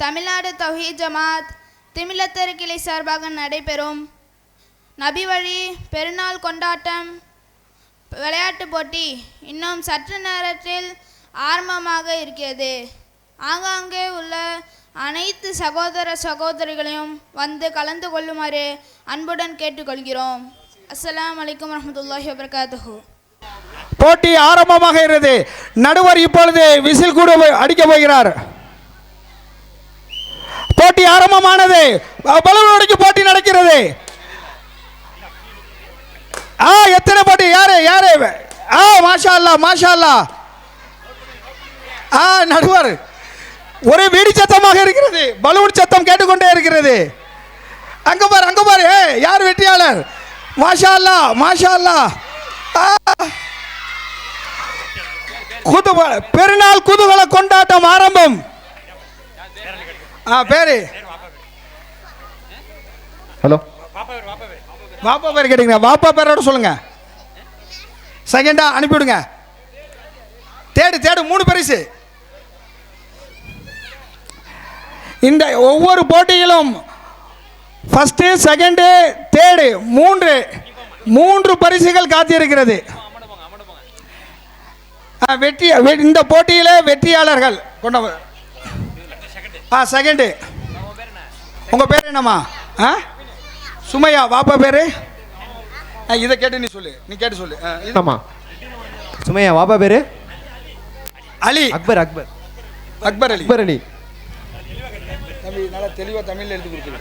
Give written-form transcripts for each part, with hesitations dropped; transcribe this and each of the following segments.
தமிழ்நாடு தௌஹீத் ஜமாத் திமிலத்தர் கிளை சார்பாக நடைபெறும் நபி வழி பெருநாள் கொண்டாட்டம் விளையாட்டுப் போட்டி இன்னும் சற்று நேரத்தில் ஆரம்பமாக இருக்கிறது. ஆங்காங்கே உள்ள அனைத்து சகோதர சகோதரிகளையும் வந்து கலந்து கொள்ளுமாறு அன்புடன் கேட்டுக்கொள்கிறோம். அஸ்ஸலாமு அலைக்கும் வரஹ்மத்துல்லாஹி வபரகாத்துஹு. போட்டி ஆரம்பமாகிறது. நடுவர் இப்பொழுது விசில் கூட அடிக்க போகிறார். போட்டி ஆரம்பமானது. பலூன் உடைக்கும் போட்டி நடக்கிறது. எத்தனை போட்டி? யாரு யாரு? மாஷா அல்லாஹ் மாஷா அல்லாஹ். நடுவர் ஒரே வீடி சத்தமாக இருக்கிறது. பலூன் சத்தம் கேட்டுக்கொண்டே இருக்கிறது. அங்க பாரு யார் வெற்றியாளர்? மாஷா அல்லாஹ் மாஷா அல்லாஹ். பெருநாள் குதூகல கொண்டாட்டம் ஆரம்பம். பேரு ஹலோ வாப்பா பேர் கேட்டீங்க. வாப்பா பேரோட சொல்லுங்க. செகண்டா அனுப்பிவிடுங்க. தேடு 3 பரிசு. இந்த ஒவ்வொரு போட்டியிலும் ஃபர்ஸ்ட் செகண்ட் தேர்டு 3 பரிசுகள் காத்திருக்கிறது. வெற்றி இந்த போட்டியிலே வெற்றியாளர்கள் கொண்ட செகண்டு. உங்க பேர் என்னம்மா? சுமையா. வாப்பா பேரு? இதை கேட்டு நீ கேட்டு சொல்லு. ஆமா சுமையா. வாப்பா பேரு அலி. அக்பர் அலி. நல்லா தெளிவா தமிழ்ல எழுதி கொடுத்துரு.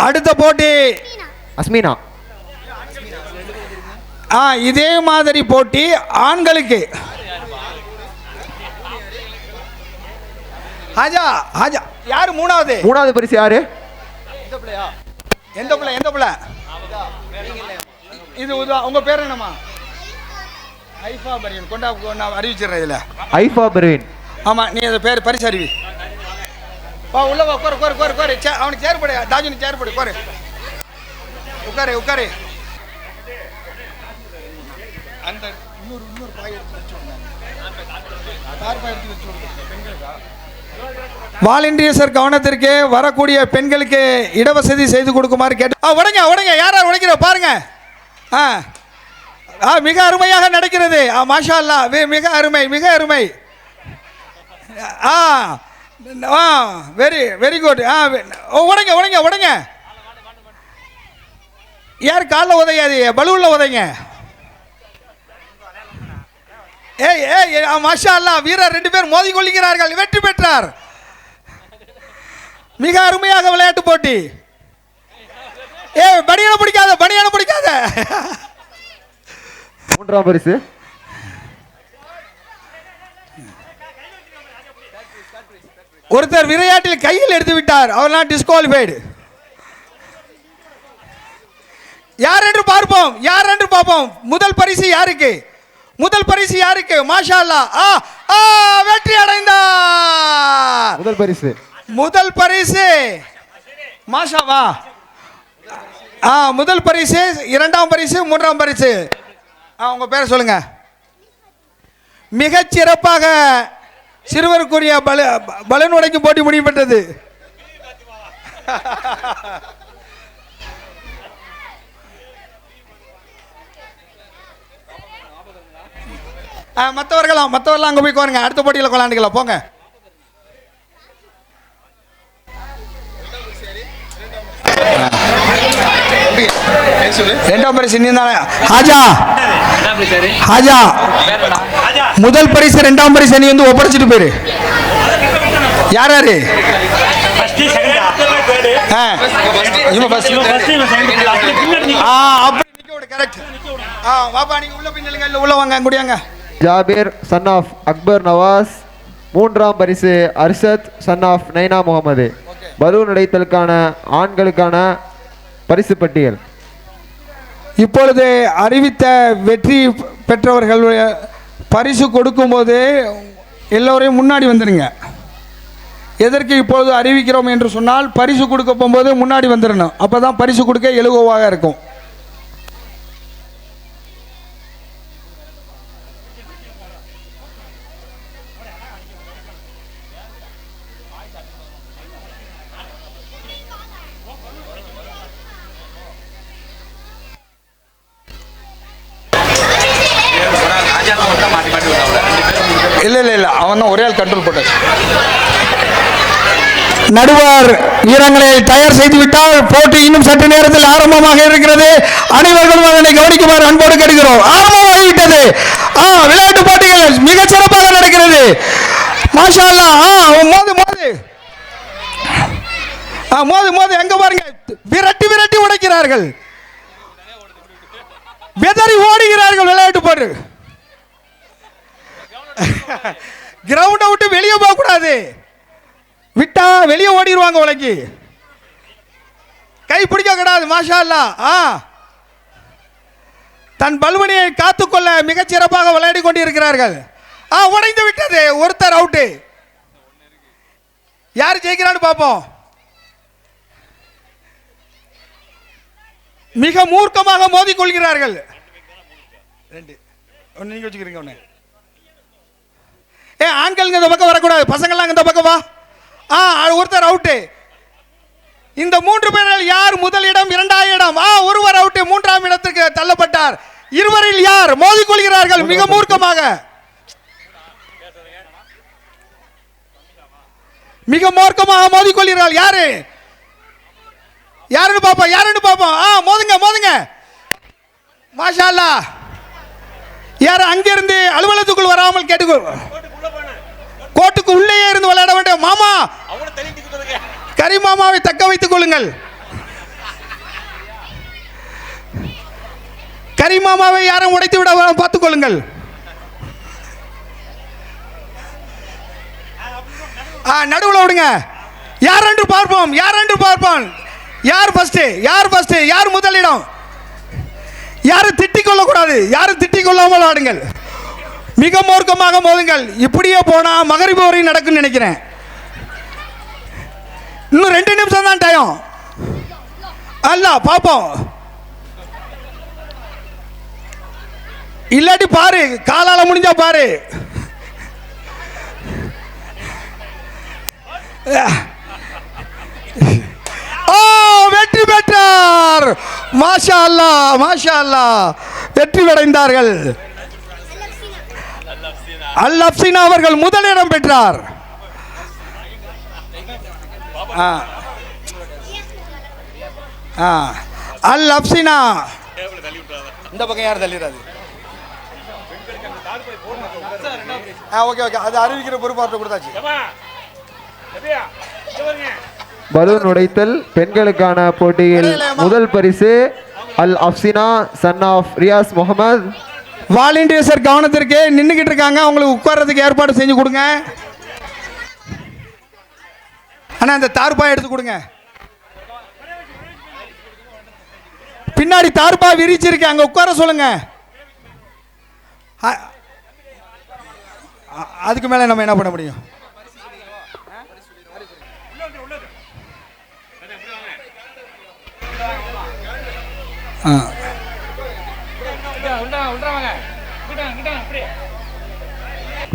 அடுத்த போட்டி அஸ்மீனா. இதே மாதிரி போட்டி ஆண்களுக்கு. யாரு மூணாவது பரிசு யாரு? எந்த பிள்ளை? இது உங்க பேர் என்னம்மா? ஐஃபா பர்வீன். கொண்டா அறிவிச்சிடுறேன். இதுல ஐஃபா பர்வீன். ஆமா, நீ அந்த பேர் பரிசு அறிவி. உள்ள வா. கோரு. அவனுக்கு சேர் போடு. தாஜுனுக்கு சேர் போடு. கோரு. உட்காரு. அந்த இன்னொரு பாய் எடுத்து வச்சுடுங்க. வாலண்டியர்ஸ் கவனத்திற்கு வரக்கூடிய பெண்களுக்கு இடவசதி செய்து கொடுக்குமாறு கேட்டு. உடைங்க யார் உடைக்கிற பாருங்க. மிக அருமையாக நடக்கிறது. மாஷா அல்லாஹ். மிக அருமை. Very good. உடைங்க. யார் காலில் உதையாது, பலூன்ல உதைங்க. மாஷா அல்லாஹ். வீரர் 2 பேர் மோதி கொள்கிறார்கள். வெற்றி பெற்றார். மிக அருமையாக விளையாட்டு போட்டி. பனியனை பிடிக்காத. 3ஆம் பரிசு ஒருத்தர் விளையாட்டில் கையில் எடுத்து விட்டார். அவர் டிஸ்குவாலிஃபைடு. யார் என்று பார்ப்போம். முதல் பரிசு யாருக்கு? மாஷா அல்லாஹ். வெற்றி அடைந்தார். முதல் பரிசு மாஷாவா. முதல் பரிசு, 2ஆம் பரிசு, 3ஆம் பரிசு. உங்க பேரை சொல்லுங்க. மிகச் சிறப்பாக சிறுவருக்குரிய பலூன் உடைக்கும் போட்டி முடிவு பெற்றது. மற்றவர்கள் அங்கே போய் கோருங்க. அடுத்த போட்டியில் கொண்டாண்டுக்கலாம். போங்க. இரண்டாம் பரிசு ஹாஜா. முதல் பரிசு 2ஆம் பரிசு நீ வந்து ஒப்படைச்சிட்டு போயிரு. யாரு? Jabir son of Akbar Nawaz. 3ஆம் பரிசு Arshad son of Naina Mohammed. Balloon உடைத்தலுக்கான ஆண்களுக்கான பரிசு பட்டியல் இப்பொழுது அறிவித்த வெற்றி பெற்றவர்கள் பரிசு கொடுக்கும்போது எல்லோரையும் முன்னாடி வந்துடுங்க. எதற்கு இப்பொழுது அறிவிக்கிறோம் என்று சொன்னால், பரிசு கொடுக்க போகும்போது முன்னாடி வந்துடணும். அப்போ தான் பரிசு கொடுக்க இலகுவாக இருக்கும். அவன் தான் ஒரே ஆள் கண்ட்ரோல் போட்டாச்சு. நடுவர் வீரர்களை தயார் செய்து விட்டால் போட்டி இன்னும் சற்று நேரத்தில் ஆரம்பமாக இருக்கிறது. அனைவர்களும் அதனை கவனிக்குமாறு அன்போடு கேட்கிறோம். ஆரம்பமாகிவிட்டது. விளையாட்டு போட்டிகள் மிக சிறப்பாக நடக்கிறது. மாஷா அல்லாஹ். மோது மோது மோது மோது எங்க பாருங்க, விரட்டி விரட்டி உடைக்கிறார்கள், வெதறி ஓடுகிறார்கள். விளையாட்டு போட்டு கிரவுண்டை விட்டு வெளியே போக கூடாது, விட்டா வெளியே ஓடிடுவாங்க. உலகி கை பிடிக்க கூடாது. மாஷா அல்லாஹ். தன் பல்வனியை காத்துக்கொள்ள மிகச் சிறப்பாக விளையாடி கொண்டிருக்கிறார்கள். உடைந்து விட்டது. ஒருத்தர் அவுட்டு. யார் ஜெயிக்கிறான்னு பார்ப்போம். மிக மூர்க்கமாக மோதிக்கொள்கிறார்கள். ரெண்டு ஒன்று நீங்க வச்சுக்கிறீங்க. ஒன்று ஆண்கள் இந்த பக்கம் வரக்கூடாது, பசங்கள்லாம் இந்த பக்கம் வா. ஒருத்தர் அவுட்டு. இந்த 3 பேர்கள் யார் முதலிடம், 2ஆம் இடம்? ஒருவர் அவுட்டு, 3ஆம் இடத்துக்கு தள்ளப்பட்டார். இருவரில் யார் மோதிக்கொள்கிறார்கள் மிக மூர்க்கமாக, மிக மூர்க்கமாக மோதிக்கொள்கிறார்கள். யாரு யாருன்னு பாப்போம், யாருன்னு பாப்போம். மோதுங்க மோதுங்க. மாஷா அல்லாஹ். யார் அங்கிருந்து அலுவலகத்துக்குள் வராமல் கேட்டுக்கோ, கோட்டுக்கு உள்ளேயே இருந்து விளையாட வேண்டும். மாமா கரிமாமாவை தக்க வைத்துக் கொள்ளுங்கள். கரிமாமாவை யாரும் உடைத்து விட பார்த்துக் கொள்ளுங்கள். நடுவில் விடுங்க. யார் என்று பார்ப்போம், யார் என்று பார்ப்போம். யார் ஃபர்ஸ்ட், யார் ஃபர்ஸ்ட், யார் முதலிடம். யாரும் திட்டிக் கொள்ளக்கூடாது, யாரும் திட்டிக் கொள்ளாமல் ஆடுங்கள். மிக மூர்க்கமாக மோதுங்கள். இப்படியே போனா மகரிபு வரை நடக்கும் நினைக்கிறேன். இன்னும் 2 நிமிஷம் தான் டைம். அல்ல பாப்போம். இல்லாட்டி பாரு, காலால முடிஞ்சா பாரு. வெற்றி பெற்றார். மாஷா அல்லாஹ், மாஷா அல்லாஹ். வெற்றி அடைந்தார்கள். அல் அப்சினா அவர்கள் முதலிடம் பெற்றார். அல் அப்சினா. இந்த பக்கம் யார் தள்ளிடாது. ஓகே ஓகே, அது அறிவிக்கிற பொறுப்பாற்ற கொடுத்தாச்சு. பலூன் உடைத்தல் பெண்களுக்கான போட்டியில் முதல் பரிசு Al Afsina son of Riyaz Mohammed. Volunteers கவனத்திற்கு நின்றுகிட்டு இருக்காங்க, அவங்களுக்கு உட்கார்றதுக்கு ஏற்பாடு செஞ்சு கொடுங்க. அண்ணா அந்த தார்பாய் எடுத்து கொடுங்க. பின்னாடி தார்பா விரிச்சிருக்கு, அங்க உட்கார சொல்லுங்க. அதுக்கு மேல நம்ம என்ன பண்ண முடியும்?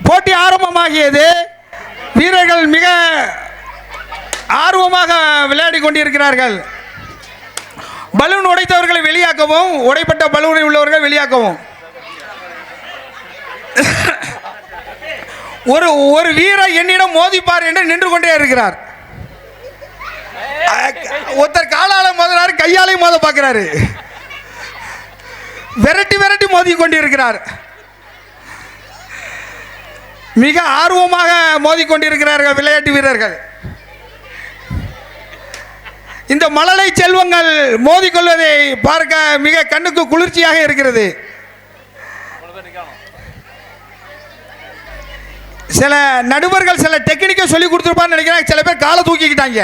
போட்டி ஆரம்பமாகியது. வீரர்கள் மிக ஆர்வமாக விளையாடி கொண்டிருக்கிறார்கள். பலூன் உடைத்தவர்களை வெளியாக்கவும், உடைப்பட்ட பலூனில் உள்ளவர்கள் வெளியாக்கவும். ஒரு வீரர் என்னிடம் மோதிப்பார் என்று நின்று கொண்டே இருக்கிறார். ஒருத்தர் காலால மோதுறாரு, கையாலே மோத பார்க்கிறாரு. விரட்டி விரட்டி மோதி கொண்டிருக்கிறார். மிக ஆர்வமாக மோதிக்கொண்டிருக்கிறார்கள் விளையாட்டு வீரர்கள். இந்த மழலை செல்வங்கள் மோதிக்கொள்வதை பார்க்க மிக கண்ணுக்கு குளிர்ச்சியாக இருக்கிறது. சில நடுவர்கள் சில டெக்னிக்கை சொல்லி கொடுத்துருப்பான்னு நினைக்கிறேன். சில பேர் காலை தூக்கிக்கிட்டாங்க.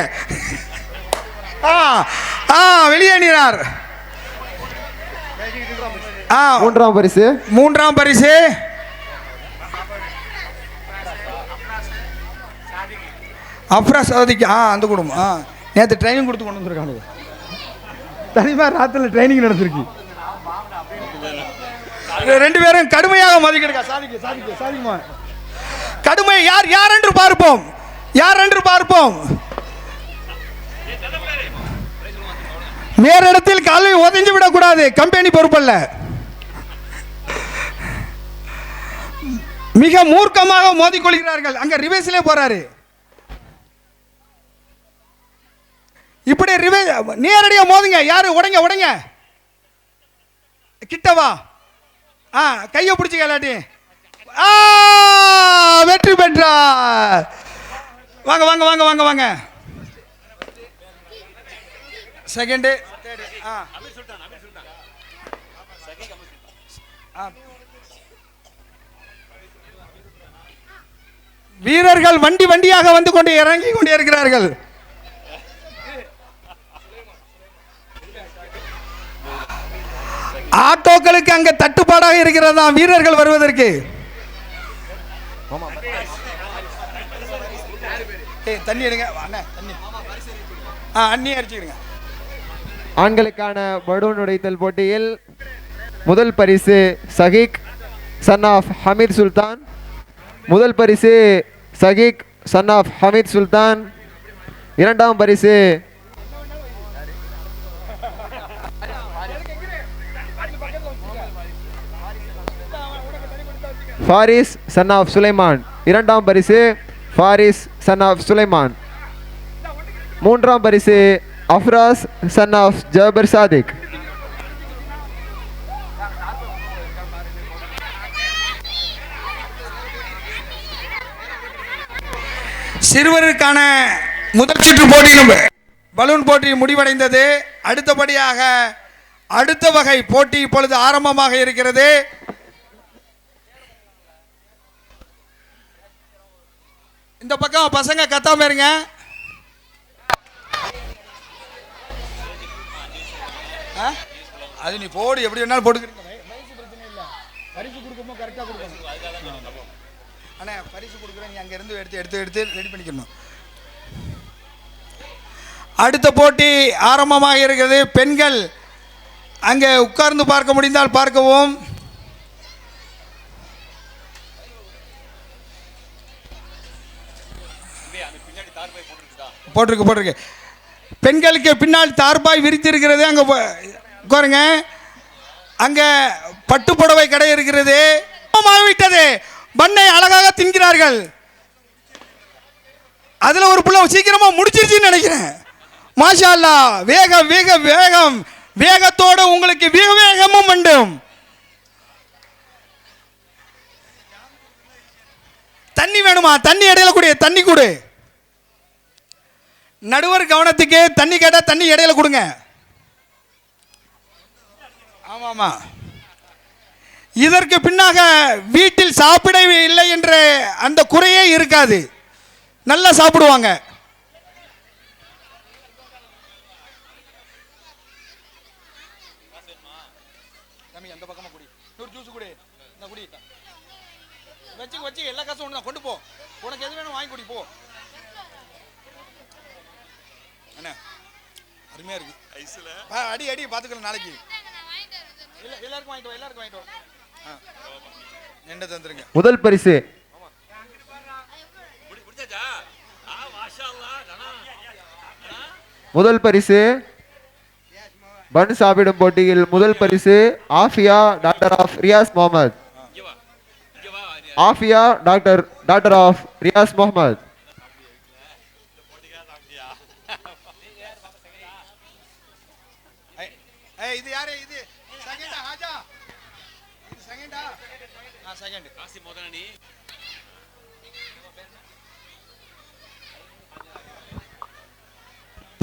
வெளியேறினார். மூன்றாம் பரிசு, மூன்றாம் பரிசு அப்ராஸ் சாதிக்கு. அந்த குடும்பம் நேற்று ட்ரைனிங் கொடுத்து கொண்டு வந்துருக்காங்க. தனிமா ராத்திரில் ட்ரைனிங் நடந்திருக்கு. 2 பேரும் கடுமையாக மதிக்கிடுங்க. சாதிக்கு சாதிக்கு சாதிக்குமா கடுமை. யார் யார் என்று பார்ப்போம், யார் என்று பார்ப்போம். மேலிடத்தில் காலை ஒதுங்கி விடக்கூடாது, கம்பெனி பொறுப்பல்ல. மிக மூர்க்கமாக மோதிக்கொள்கிறார்கள். அங்க ரிவேஸ்லே போறாரு. இப்படி நேரடியாக மோதுங்க. யாரு உடைங்க உடைங்க, கிட்டவா, கையை பிடிச்சிக்க இல்லாட்டி. வெற்றி பெற்றார். வாங்க வாங்க வாங்க வாங்க வாங்க. செகண்டு வீரர்கள் வண்டி வண்டியாக வந்து கொண்டு இறங்கி கொண்டே இருக்கிறார்கள். ஆட்டோக்களுக்கு அங்க தட்டுப்பாடாக இருக்கிறதா வீரர்கள் வருவதற்கு. தண்ணி எடுங்க, தண்ணி அண்ணி அடிச்சுக்கிறீங்க. ஆண்களுக்கான பலூன் உடைத்தல் போட்டியில் முதல் பரிசு சகிக் சன் ஆஃப் ஹமீத் சுல்தான். முதல் பரிசு சகிக் சன் ஆஃப் ஹமீத் சுல்தான். இரண்டாம் பரிசு ஃபாரிஸ் சன் ஆஃப் சுலைமான். இரண்டாம் பரிசு ஃபாரிஸ் சன் ஆஃப் சுலைமான். மூன்றாம் பரிசு அஃப்ராஸ் சன் ஆஃப் ஜாபர் சாதிக். சிறுவருக்கான முதல் சுற்று போட்டியிலும் பலூன் போட்டி முடிவடைந்தது. அடுத்தபடியாக அடுத்த வகை போட்டி இப்பொழுது ஆரம்பமாக இருக்கிறது. இந்த பக்கம் பசங்க கத்தாம இருங்க. அது நீ போடு, எப்படி வேணாலும் போட்டுக்கிறீங்க. பிரச்சனை இல்லை. பரிசு கொடுக்கும்போது கரெக்டாக கொடுக்கணும். அண்ணா பரிசு கொடுக்குறேன், நீ அங்கே இருந்து எடுத்து எடுத்து எடுத்து ரெடி பண்ணிக்கணும். அடுத்த போட்டி ஆரம்பமாக இருக்கிறது. பெண்கள் அங்கே உட்கார்ந்து பார்க்க முடிந்தால் பார்க்கவும். போட்டிருக்கு போட்டிருக்கு. பெண்களுக்கு பின்னால் தார்பாய் விரித்திருக்கிறது. அங்கே உட்காருங்க. அங்கே பட்டுப்புடவை கடை இருக்கிறது. விட்டது. பண்ணை அழகாக தின்கிறார்கள். அதுல ஒரு புள்ள சீக்கிரமா முடிச்சிருச்சுன்னு நினைக்கிறேன். மாஷா அல்லாஹ். வேகம் வேகம் வேகம் வேகத்தோடு உங்களுக்கு வேக வேகமும் வேண்டும். தண்ணி வேணுமா? தண்ணி இடையில கூடிய தண்ணி கொடு. நடுவர் கவனத்துக்கு, தண்ணி கேட்டா தண்ணி இடையில கொடுங்க. ஆமா ஆமா. இதற்கு பின்னாக வீட்டில் சாப்பிடவே இல்லை என்ற அந்த குறையே இருக்காது. நல்லா சாப்பிடுவாங்க. அந்த பக்கமா குடி. ஒரு ஜூஸ் குடி. இந்த குடி. வச்சு வச்சு எல்லா காசும் ஒண்ணு கொண்டு போ. உனக்கு எது வேணும் வாங்கி குடி போ. அண்ணா அருமையா இருக்கு. ஐஸ்ல அடி அடி பாத்துக்கலாம் நாளைக்கு. எல்லாருக்கும் வாங்கிட்டு வா, எல்லாருக்கும் வாங்கிட்டு வா. என்ன தந்துருங்க. முதல் பரிசு முதல் பரிசு பன் சாப்பிடும் போட்டியில் முதல் பரிசு Afiya daughter of Riyaz Muhammad. Afiya daughter of Riyaz Muhammad. இது யாரு? இது செகண்டா? ஹாஜா இது செகண்டா? செகண்ட் காசி மோதனி.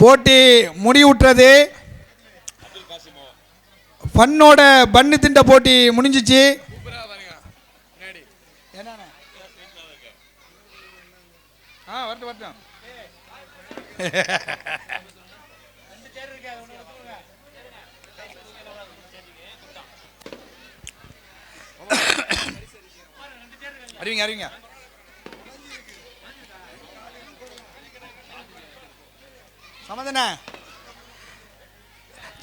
போட்டி முடிவுற்றது. ஃபன்னோட பன்னு திண்ட போட்டி முடிஞ்சிச்சு. வரட்டும் வரட்டும். அறிவிங்க அறிவிங்க. சமதன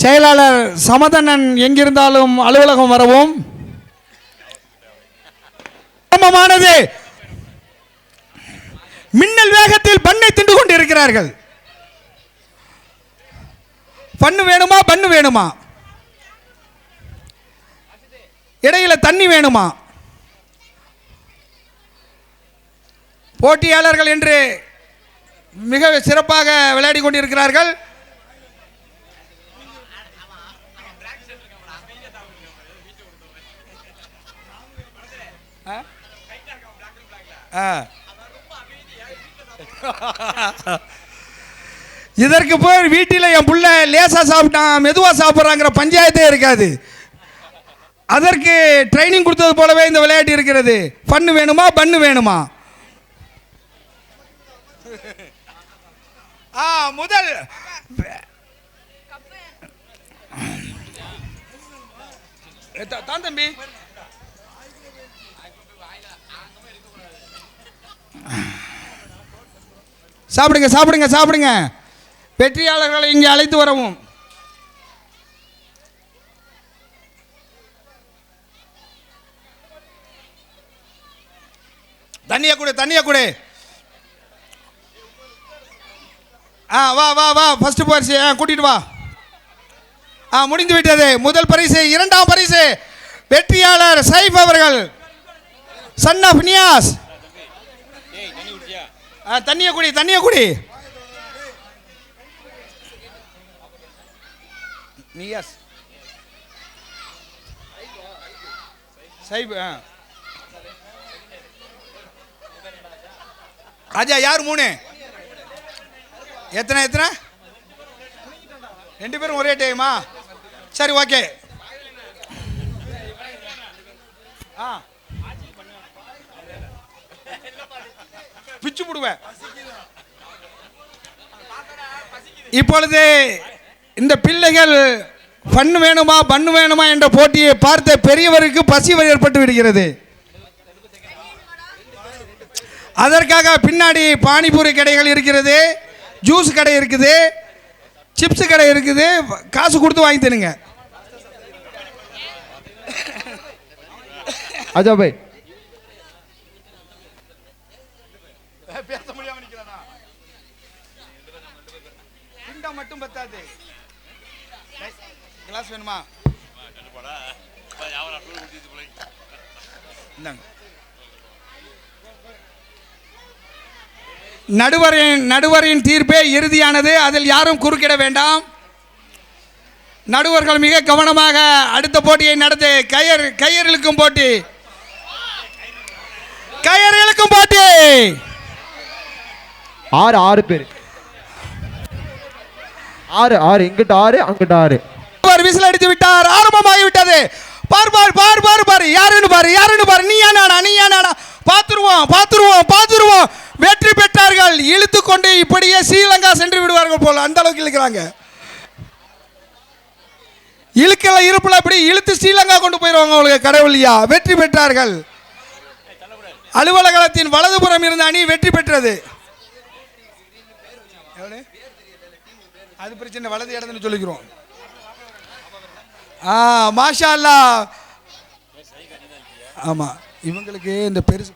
செயலாளர் சமதனன் எங்கிருந்தாலும் அலுவலகம் வரவும். மின்னல் வேகத்தில் பண்ணை தின்று கொண்டு இருக்கிறார்கள். பண்ணு வேணுமா? பண்ணு வேணுமா? இடையில தண்ணி வேணுமா? போட்டியாளர்கள் என்று மிக சிறப்பாக விளையாடி கொண்டிருக்கிறார்கள். இதற்கு போய் வீட்டில் என் புள்ள லேசா சாப்பிட்டான் மெதுவா சாப்பிட்றாங்கிற பஞ்சாயத்தே இருக்காது. அதற்கு ட்ரைனிங் கொடுத்தது போலவே இந்த விளையாட்டு இருக்கிறது. பண்ணு வேணுமா பண்ணு வேணுமா? முதல் தான் தம்பி சாப்பிடுங்க சாப்பிடுங்க சாப்பிடுங்க. வெற்றியாளர்களை இங்கே அழைத்து வரவும். தண்ணியா கொடு தண்ணியா கொடு. வா வா வா ஃபர்ஸ்ட் பரிசு கூட்டிட்டு வா. முடிந்து விட்டது. முதல் பரிசு. இரண்டாம் பரிசு வெற்றியாளர் சைஃப் அவர்கள், சன் ஆஃப் நியாஸ். தண்ணியை குடி தண்ணியை குடி. நியாஸ் சைஃப். ராஜா யார்? 3. எத்தனை எத்தனை? 2 பேரும் ஒரே டைமா? சரி ஓகே. பிச்சு போடுவேன். இப்பொழுது இந்த பிள்ளைகள் பண்ணு வேணுமா பண்ணு வேணுமா என்ற போட்டியை பார்த்த பெரியவருக்கு பசி ஏற்பட்டு விடுகிறது. அதற்காக பின்னாடி பானிபூரி கடைகள் இருக்கிறது, ஜூஸ் கடை இருக்குது, சிப்ஸ் கடை இருக்குது. காசு கொடுத்து வாங்கி தருங்க. அஜய் பாய் பேச முடியாம நிக்கிறதா? கிண்ட மட்டும் பத்தாது. கிளாஸ் வேணுமா? நடுவரின் தீர்ப்பே இறுதியானது. அதில் யாரும் குறுக்கிட வேண்டாம். நடுவர்கள் மிக கவனமாக அடுத்த போட்டியை நடத்தி கயிறு இழுக்கும் போட்டி. கயிறு இழுக்கும் போட்டி. 6 பேர். 6 இங்கிட்ட 6 அங்கிட்ட 6. விசில் அடித்து விட்டார். ஆரம்பமாகி விட்டது. பார் பார் பார் பார் பார். யாருன்னு பாரு யாருன்னு பாரு. நீயா நானா பாத்துருவோம் பாத்துருவோம் பாத்துருவோம். வெற்றி பெற்றார்கள். இழுத்து கொண்டு இப்படியே ஸ்ரீலங்கா சென்று விடுவார்கள் போல அந்த அளவுக்கு இழுக்கிறாங்க. இழுக்கல இருப்புல அப்படி இழுத்து ஸ்ரீலங்கா கொண்டு போயிருவாங்க. அவங்களுக்கு கடவுளியா. வெற்றி பெற்றார்கள். அலுவலகத்தின் வலதுபுறம் இருந்த அணி வெற்றி பெற்றது. அது பிரச்சனை. வலது இடத்துல சொல்லிக்கிறோம். மாஷா அல்லாஹ். ஆமா இவங்களுக்கு இந்த பெருசு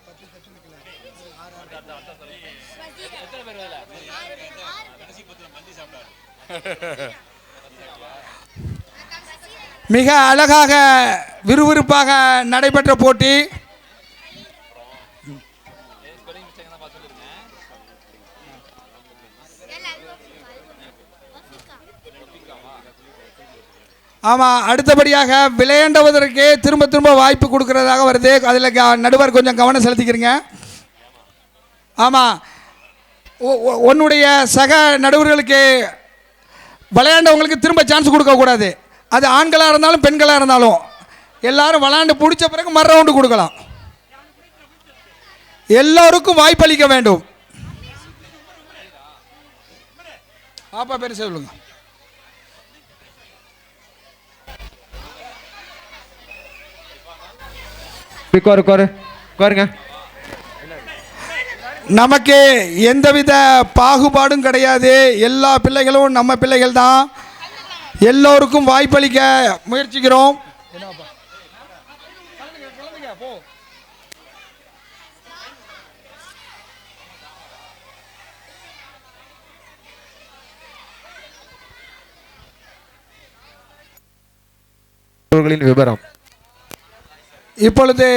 மிக அழகாக விறுவிறுப்பாக நடைபெற்ற போட்டி. ஆமாம் அடுத்தபடியாக விளையாண்டுவதற்கு திரும்ப திரும்ப வாய்ப்பு கொடுக்கறதாக வருது. அதில் நடுவர் கொஞ்சம் கவனம் செலுத்திக்கிறீங்க. ஆமாம் உன்னுடைய சக நடுவர்களுக்கு விளையாண்டவங்களுக்கு திரும்ப சான்ஸ் கொடுக்கக்கூடாது. அது ஆண்களாக இருந்தாலும் பெண்களாக இருந்தாலும் எல்லாரும் விளையாண்டு பிடிச்ச பிறகு மறு ரவுண்டு கொடுக்கலாம். எல்லோருக்கும் வாய்ப்பளிக்க வேண்டும். பாப்பா பேர் சொல்லுங்க. நமக்கு எந்தவித பாகுபாடும் கிடையாது. எல்லா பிள்ளைகளும் நம்ம பிள்ளைகள் தான். எல்லோருக்கும் வாய்ப்பளிக்க முயற்சிக்கிறோம். விவரம் இப்பொழுது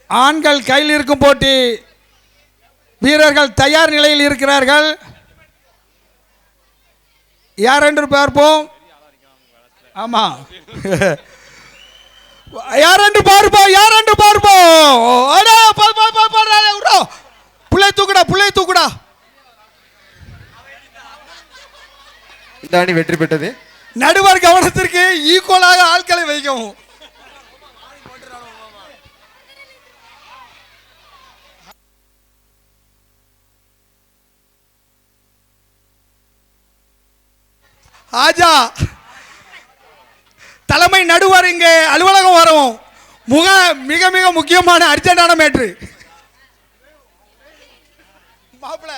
ஆண்கள் கையில் இருக்கும் போட்டி வீரர்கள் தயார் நிலையில் இருக்கிறார்கள். யார் என்று பார்ப்போம். ஆமாம், யார் என்று பார்ப்போம், யார் என்று பார்ப்போம். புள்ளை தூக்குடா, புள்ளை தூக்குடா. இந்த அணி வெற்றி பெற்றது. நடுவர் கவனத்திற்கு ஈக்குவலாக ஆட்களை வைக்கவும். ஆஜா தலைமை நடுவர் இங்கே அலுவலகம் வரவும். மிக மிக முக்கியமான அர்ஜென்டான மேட்ரு. மாப்பிள்ள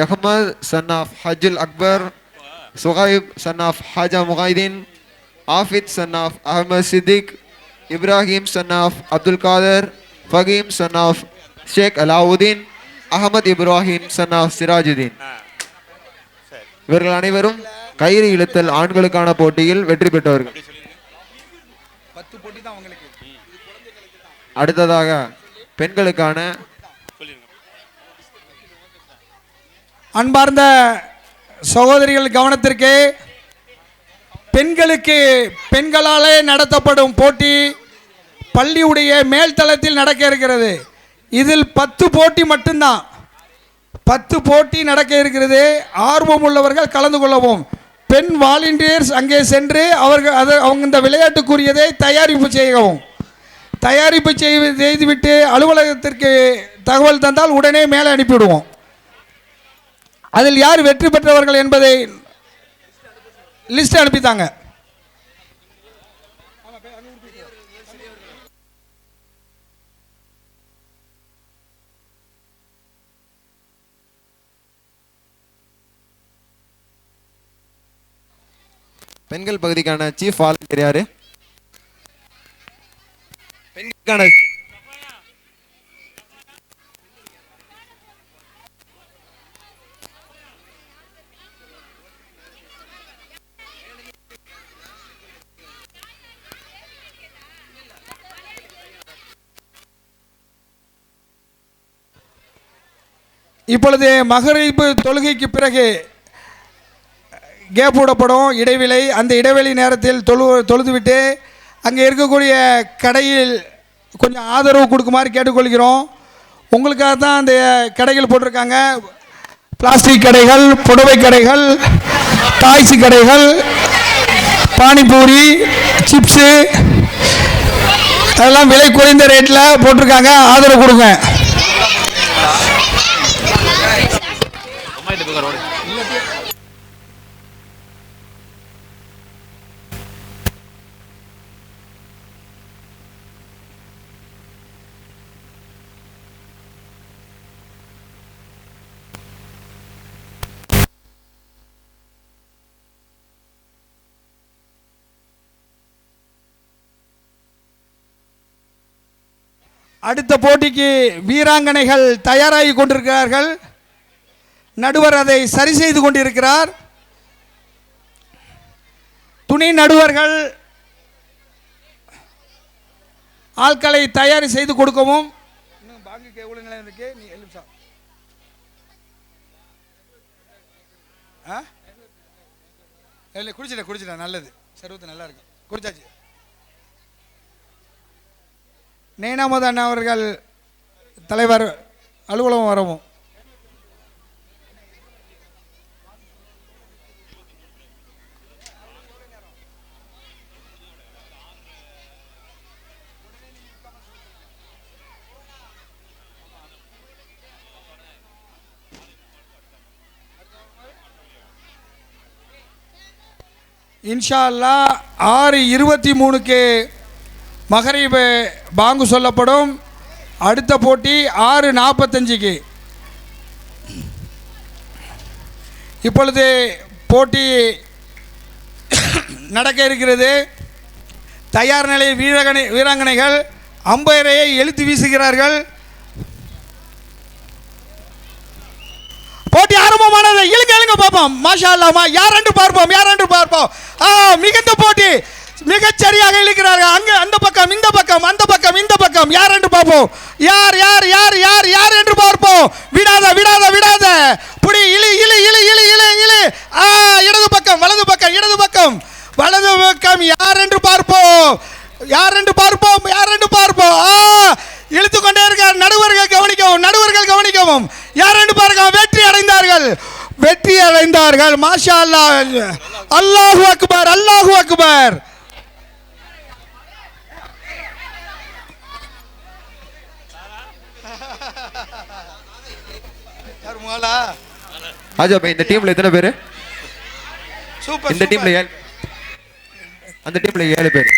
Ahmad son of Hajjul Akbar, Suhaib son of Haja Muhaidin, Afid son of Ahmed Siddiq, Ibrahim son of Abdul Qadir, Fahim son of Sheikh Alauddin, Ahmad Ibrahim son of Sirajuddin. இவர்கள் அனைவரும் கயிறு இழுத்தல் ஆண்களுக்கான போட்டியில் வெற்றி பெற்றவர்கள். அடுத்ததாக பெண்களுக்கான அன்பார்ந்த சகோதரிகள் கவனத்திற்கு, பெண்களுக்கு பெண்களாலே நடத்தப்படும் போட்டி பள்ளியுடைய மேல்தளத்தில் நடக்க இருக்கிறது. இதில் 10 போட்டி மட்டும்தான், 10 போட்டி நடக்க இருக்கிறது. ஆர்வம் உள்ளவர்கள் கலந்து கொள்ளவும். பெண் வாலண்டியர்ஸ் அங்கே சென்று அவங்க இந்த விளையாட்டுக்குரியதை தயாரிப்பு செய்யவும். தயாரிப்பு செய்துவிட்டு அலுவலகத்திற்கு தகவல் தந்தால் உடனே மேலே அனுப்பிவிடுவோம். அதில் யார் வெற்றி பெற்றவர்கள் என்பதை லிஸ்ட் அனுப்பித்தாங்க. பெண்கள் பகுதிக்கான சீஃப் வாலண்டியர் யாரு? பெண்களுக்கான இப்பொழுது மகரிப் தொழுகைக்கு பிறகு கேப் விடப்படும், இடைவெளி. அந்த இடைவெளி நேரத்தில் தொழுதுவிட்டு அங்கே இருக்கக்கூடிய கடையில் கொஞ்சம் ஆதரவு கொடுக்குமாறு கேட்டுக்கொள்கிறோம். உங்களுக்காக தான் அந்த கடைகள் போட்டிருக்காங்க. பிளாஸ்டிக் கடைகள், புடவை கடைகள், டாய்ஸு கடைகள், பானிபூரி, சிப்ஸு அதெல்லாம் விலை குறைந்த ரேட்டில் போட்டிருக்காங்க. ஆதரவு கொடுங்க. அடுத்த போட்டிக்கு வீராங்கனைகள் தயாராகி கொண்டிருக்கிறார்கள். நடுவர் அதை சரி செய்து கொண்டிருக்கிறார். துணை நடுவர்கள் ஆட்களை தயார் செய்து கொடுக்கவும். குடிச்சிட்டேன், நல்லது, சர்வத்து நல்லா இருக்கு, குடிச்சாச்சு. நைனாமது அண்ணா அவர்கள் தலைவர் அலுவலகம் வரவும். இன்ஷா அல்லாஹ் 6:23க்கு மகரிப் பாங்கு சொல்லப்படும். அடுத்த போட்டி 6:45க்கு. இப்பொழுது போட்டி நடக்க இருக்கிறது. தயார் நிலை வீராங்கனைகள் அம்பையரையை இழுத்து வீசுகிறார்கள். போட்டி ஆரம்பமானது. இழுங்க பார்ப்போம். மாஷா அல்லாமா, யார் என்று பார்ப்போம். மிகுந்த போட்டி, மிகச் சரியாக இழுக்கிறார்கள். அங்க அந்த பக்கம் இந்த பக்கம் யார் என்று பார்ப்போம். யார் என்று பார்ப்போம். விடாத புடி, இழு. இடது பக்கம் வலது பக்கம் யார் என்று பார்ப்போம். இழுத்து கொண்டே இருக்கார். நடுவர்கள் கவனிக்கவும். யார் என்று பார்க்க. வெற்றி அடைந்தார்கள். மாஷா அல்லாஹ். அல்லாஹு அக்பர். ஹாஜா பாய், இந்த டீம்ல எத்தனை பேரு? இந்த டீம்ல அந்த டீம்ல 7 பேர்.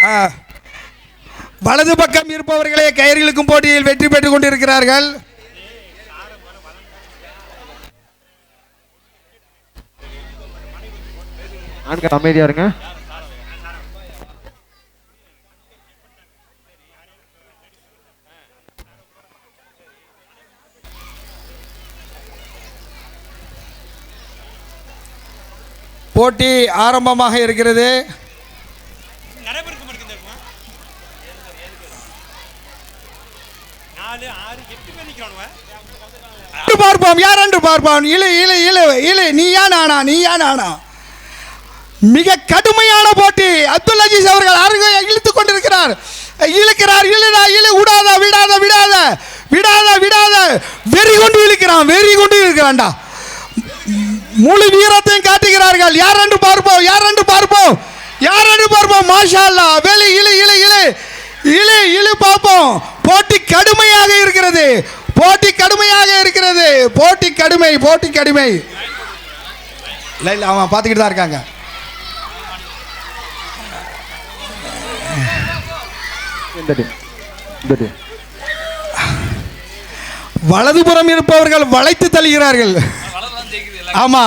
வலது பக்கம் இருப்பவர்களே கயிறு இழுக்கும் போட்டியில் வெற்றி பெற்றுக் கொண்டிருக்கிறார்கள். ஆண்கள் அமைதியா இருங்க. போட்டி ஆரம்பமாக இருக்கிறது. பார்ப்போம். யார் என்று பார்ப்போம். இழு. நீயா நானா. மிக கடுமையான போட்டி. அப்துல் அஜீஸ் அவர்கள் அருகே இழுத்துக் கொண்டிருக்கிறார். இழுக்கிறார். விடாத. வெறி கொண்டு இழுக்கிறான்டா. முழு வீரத்தையும் காட்டுகிறார்கள். யார் என்று பார்ப்போம். மாஷா அல்லாஹ். வெளி இழு பார்ப்போம். போட்டி கடுமையாக இருக்கிறது. போட்டி கடுமை. அவன் பார்த்துக்கிட்டு தான் இருக்காங்க. வலதுபுறம் இருப்பவர்கள் வளைத்து தள்ளுகிறார்கள். ஆமா,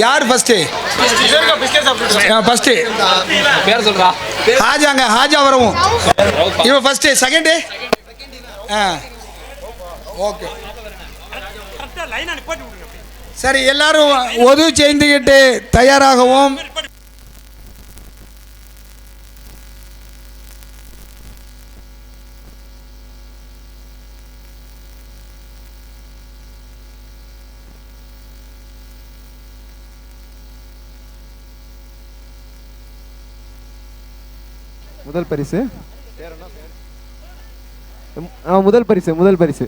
யார் ஃபர்ஸ்ட்? பேர் சொல்றா. ஹாஜா வரவும். இவன் ஃபர்ஸ்ட், செகண்ட். ஓகே, சரி. எல்லாரும் ஒது செய்துக்கிட்டு தயாராகவும். முதல் பரிசு. முதல் பரிசு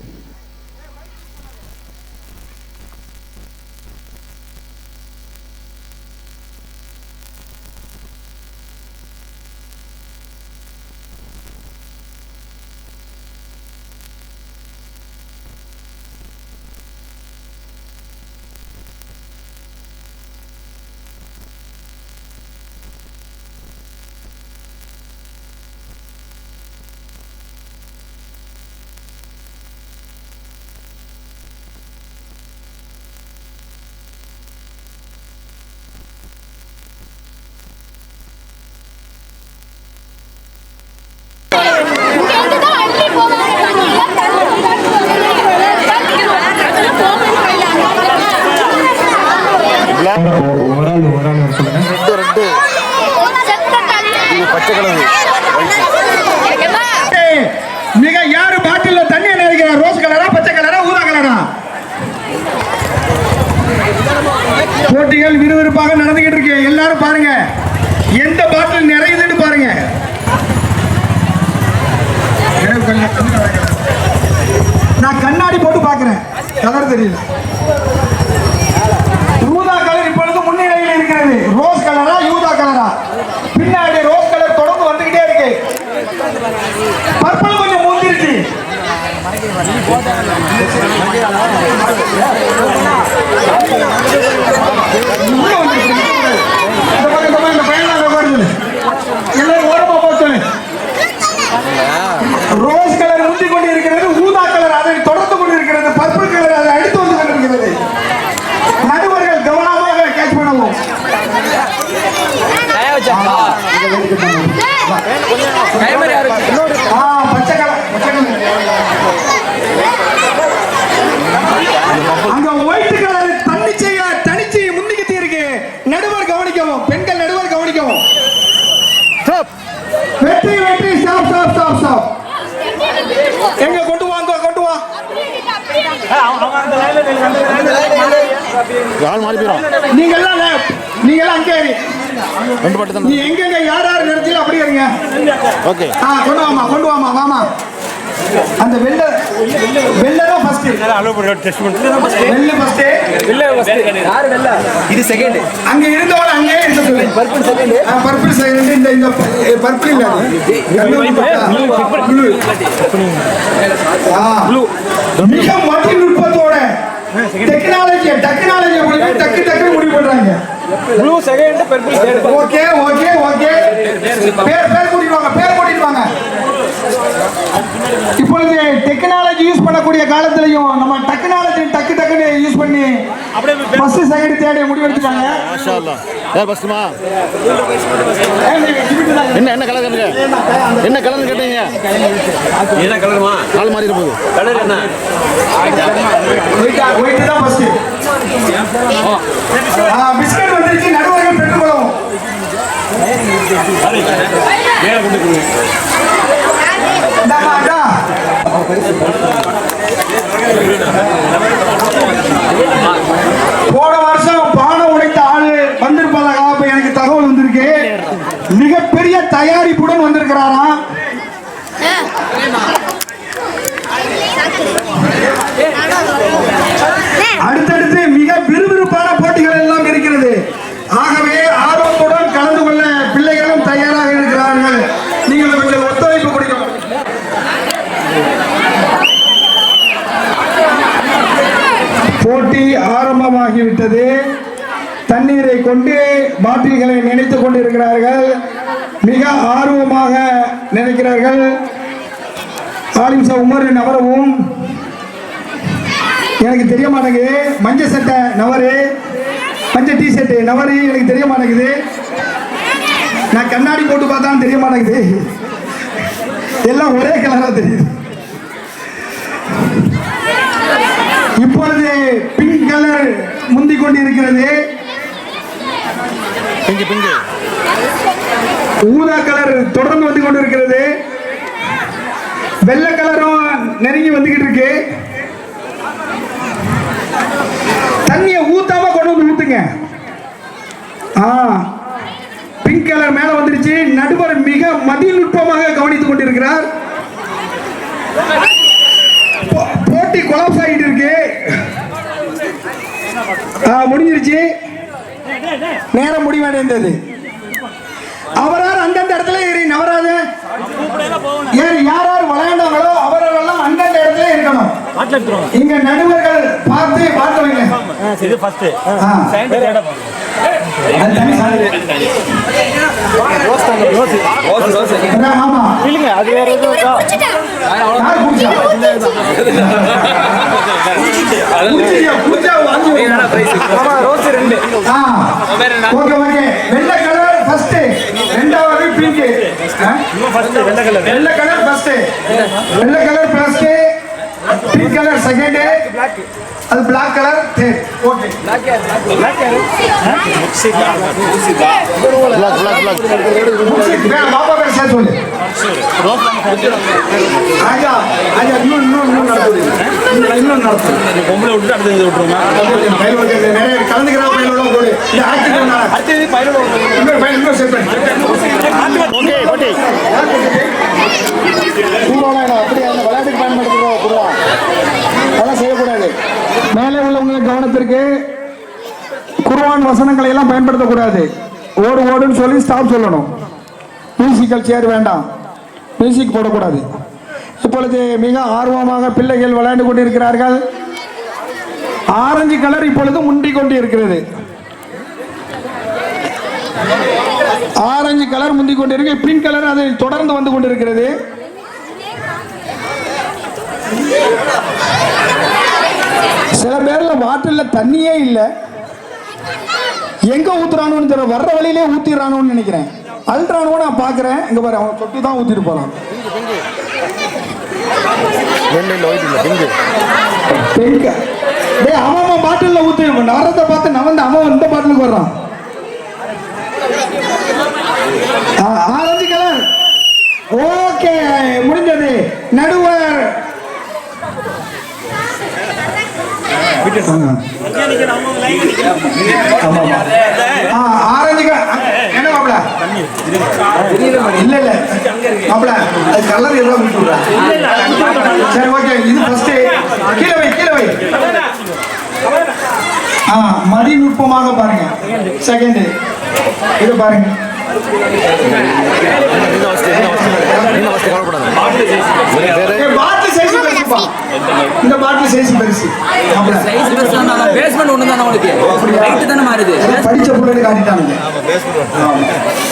மிக யாரு பாட்டில தண்ணி நினைக்கிறார்? ரோஸ் கலரா, பச்சை கலரா, ஊதா கலரா? போட்டிகள் விறுவிறுப்பாக நடந்துகிட்டு இருக்கு. எல்லாரும் பாருங்க, எந்த பாட்டில் நிறையுதுன்னு பாருங்க. நான் கண்ணாடி போட்டு பாக்குறேன், கலர் தெரியல. ஊதா கலர் இப்பொழுது முன்னிலையில் இருக்கிறது. ரோஸ் கலரா, யூதா கலரா? பின்னாடி ரோஸ் கலர் தொடர்ந்து வந்துகிட்டே இருக்கு. பர்பிள் கொஞ்சம் மூஞ்சிருச்சு. எல்லாரும் ஓரமா போச்சு. ரோஸ் கலர் முந்தி கொண்டு இருக்கிறது, ஊதா கலர் அதை தொடர்ந்து கொண்டு இருக்கிறது, பர்பிள் கலர் அதை அடுத்து வந்து பச்சை கலர் அங்க ஒயிட் கலர் தனிச்சு முந்திக்கிட்டு இருக்கு. நடுவர் கவனிக்கவும், பெண்கள் நடுவர் கவனிக்கவும். வெற்றி வெற்றி. Stop stop stop stop. எங்க கொண்டு வாங்க, கொண்டு வா. நீங்க எல்லாம் அங்கே நீ எங்க யார் யார் நிறுத்தில அப்படியே இருங்க. ஓகே. கொண்டு வாமா, கொண்டு வாமா, வாமா. அந்த வெள்ள தான் ஃபர்ஸ்ட். வெள்ள ஃபர்ஸ்ட். யார் வெள்ள? இது செகண்ட். அங்க இருந்தவங்க அங்கே இருக்க சொல்லு. Purple second. Purple second. இந்த பர்பிள் இல்ல. ப்ளூ. மிக மதிநுட்பத்தோட டெக்னாலஜி டக்கு முடிவு பண்றாங்க. Blue second, purple third. Okay okay okay. பேர் கூட்டிட்டு வாங்க. இப்பொழுது டெக்னாலஜி யூஸ் பண்ணக்கூடிய காலத்திலையும் நம்ம டெக்னாலஜி டக்குன்னு யூஸ் பண்ணி ஃபர்ஸ்ட் செகண்ட் தேர்ட் முடிவு எடுத்துட்டாங்க. மாஷா அல்லாஹ். யார் ஃபர்ஸ்ட்மா? என்ன கலர் கேட்டீங்க? என்ன கலர் கேட்டீங்க? என்ன கலர்மா? கால் மாறி போகுது. கலர் என்ன? ஒயிட் தான் ஃபர்ஸ்ட். பிஸ்கட் வந்துருச்சு. நடுவர்கள் பெற்றுக்கொள்ளும். மேல கொண்டு போங்க. போன வருஷம் பானை உடைத்த ஆளு வந்திருப்பதாக எனக்கு தகவல் வந்திருக்கு. மிகப்பெரிய தயாரிப்புடன் வந்திருக்கிறாராம். அடுத்தடுத்து மிக விறுவிறுப்பான போட்டிகள் எல்லாம் இருக்கிறது. ஆகவே ஆர்வத்துடன் கலந்து கொள்ள பிள்ளைகளும் தயாராக இருக்கிறார்கள். நீங்கள் கொஞ்சம் ஒத்துழைப்பு கொடுக்கணும். போட்டி ஆரம்பமாகிவிட்டது. தண்ணீரை கொண்டு பாட்டில்களை நினைத்துக் கொண்டிருக்கிறார்கள். மிக ஆர்வமாக நினைக்கிறார்கள். ஆலிம்சா உமர் நவரவும் எனக்கு தெரிய மாட்டேங்குது. மஞ்சள் சட்டை நவரு, மஞ்சள் டி ஷர்ட் நவரு எனக்கு தெரிய மாட்டேங்குது. நான் கண்ணாடி போட்டு பார்த்தா தெரிய மாட்டேங்குது. எல்லாம் ஒரே கலரா தெரியுது. இப்பொழுது பிங்க் கலர் முந்திக் கொண்டிருக்கிறது. ஊதா கலர் தொடர்ந்து வந்து கொண்டிருக்கிறது. வெள்ளை கலரும் நெருங்கி வந்துகிட்டு இருக்கு. தண்ணியை ஊத்தாம கொண்டு வந்து ஊத்துங்க. பிங்க் கலர் மேல வந்துருச்சு. நடுவர் மிக மதிநுட்பமாக கவனித்துக் கொண்டிருக்கிறார். போட்டி கொலாப்ஸ் ஆகிட்டு இருக்கு. முடிஞ்சிருச்சு. நேரம் முடிய வேண்டியது. அவரால் அந்தந்த இடத்துல ஏறி நவராது ஏறி யார் யார் விளையாண்டாங்களோ அவரெல்லாம் அந்தந்த இடத்துல இருக்கணும். இங்க நடுவர்கள் பார்த்து வைங்க. இது ஃபர்ஸ்ட் ஆமா இல்லங்க அது வேற எதுவும் வெள்ளை கலர் ஃபர்ஸ்ட், ரெண்டாவது பிங்க். வெள்ளை கலர் ஃபர்ஸ்ட், வெள்ளை colour first, pink colour second, அது black colour third. Okay black Baba பேர் சேர்த்து சொல்லு. ஆஜா இன்னும் நடத்து. பொம்பளை விட்டு அடுத்து விட்டுருமா? நிறைய கலந்துக்கிறா பையனோட போடு. இந்த அடுத்து பையனோட இன்னொரு பையன் இன்னும் சேர்த்து. ஓகே ஓகே அப்படியே அந்த விளையாட்டுக்கு பயன்படுத்துகிறோம். அதெல்லாம் செய்யக்கூடாது. மேலே உள்ளவங்களுக்கு கவனத்திற்கு குர்ஆன் வசனங்களை எல்லாம் பயன்படுத்தக்கூடாது. ஓடுன்னு சொல்லி ஸ்டாப் சொல்லணும். மியூசிக்கல் சேர் வேண்டாம், மியூசிக் போடக்கூடாது. இப்பொழுது மிக ஆர்வமாக பிள்ளைகள் விளையாண்டு கொண்டிருக்கிறார்கள். ஆரஞ்சு கலர் இப்பொழுது முந்திக் கொண்டு இருக்கிறது. ஆரஞ்சு கலர் முந்திக் கொண்டிருக்கு. பிங்க் கலர் அதை தொடர்ந்து வந்து கொண்டிருக்கிறது. சில பேர்ல வாட்டர்ல தண்ணியே இல்லை. எங்க ஊத்துறானு வர்ற வழியிலே ஊத்திடுறானு நினைக்கிறேன். அல்ட்ரானோ நான் பார்க்குறேன். இங்கே பாரு, அவன் சொட்டு தான் ஊற்றிட்டு போகிறான். டேய் அவன் பாட்டிலில் ஊற்றி நரத்தை பார்த்து நவந்து அவன் இந்த பாட்டிலுக்கு வர்றான். Orange colour. ஓகே, முடிஞ்சது. நடுவர் ஆரஞ்சு என்ன மாப்பிள? இல்ல இல்ல மாப்பிள, அது கலர் எல்லாம் விட்டுறா. சரி ஓகே, இது ஃபர்ஸ்ட். கீழே வை, கீழே வை. மதிநுட்பமாக பாருங்க. செகண்ட் இது பாருங்க. பாட்டில் சைஸ் பெருசுப்பா. இந்த பாட்டில் சைஸ் பெருசு. சைஸ் பெருசுனா பேஸ்மென்ட் ஒண்ணு தான உங்களுக்கு. ஹைட் தான மாறுது. படிச்ச புள்ளைய காட்டிட்டாங்க.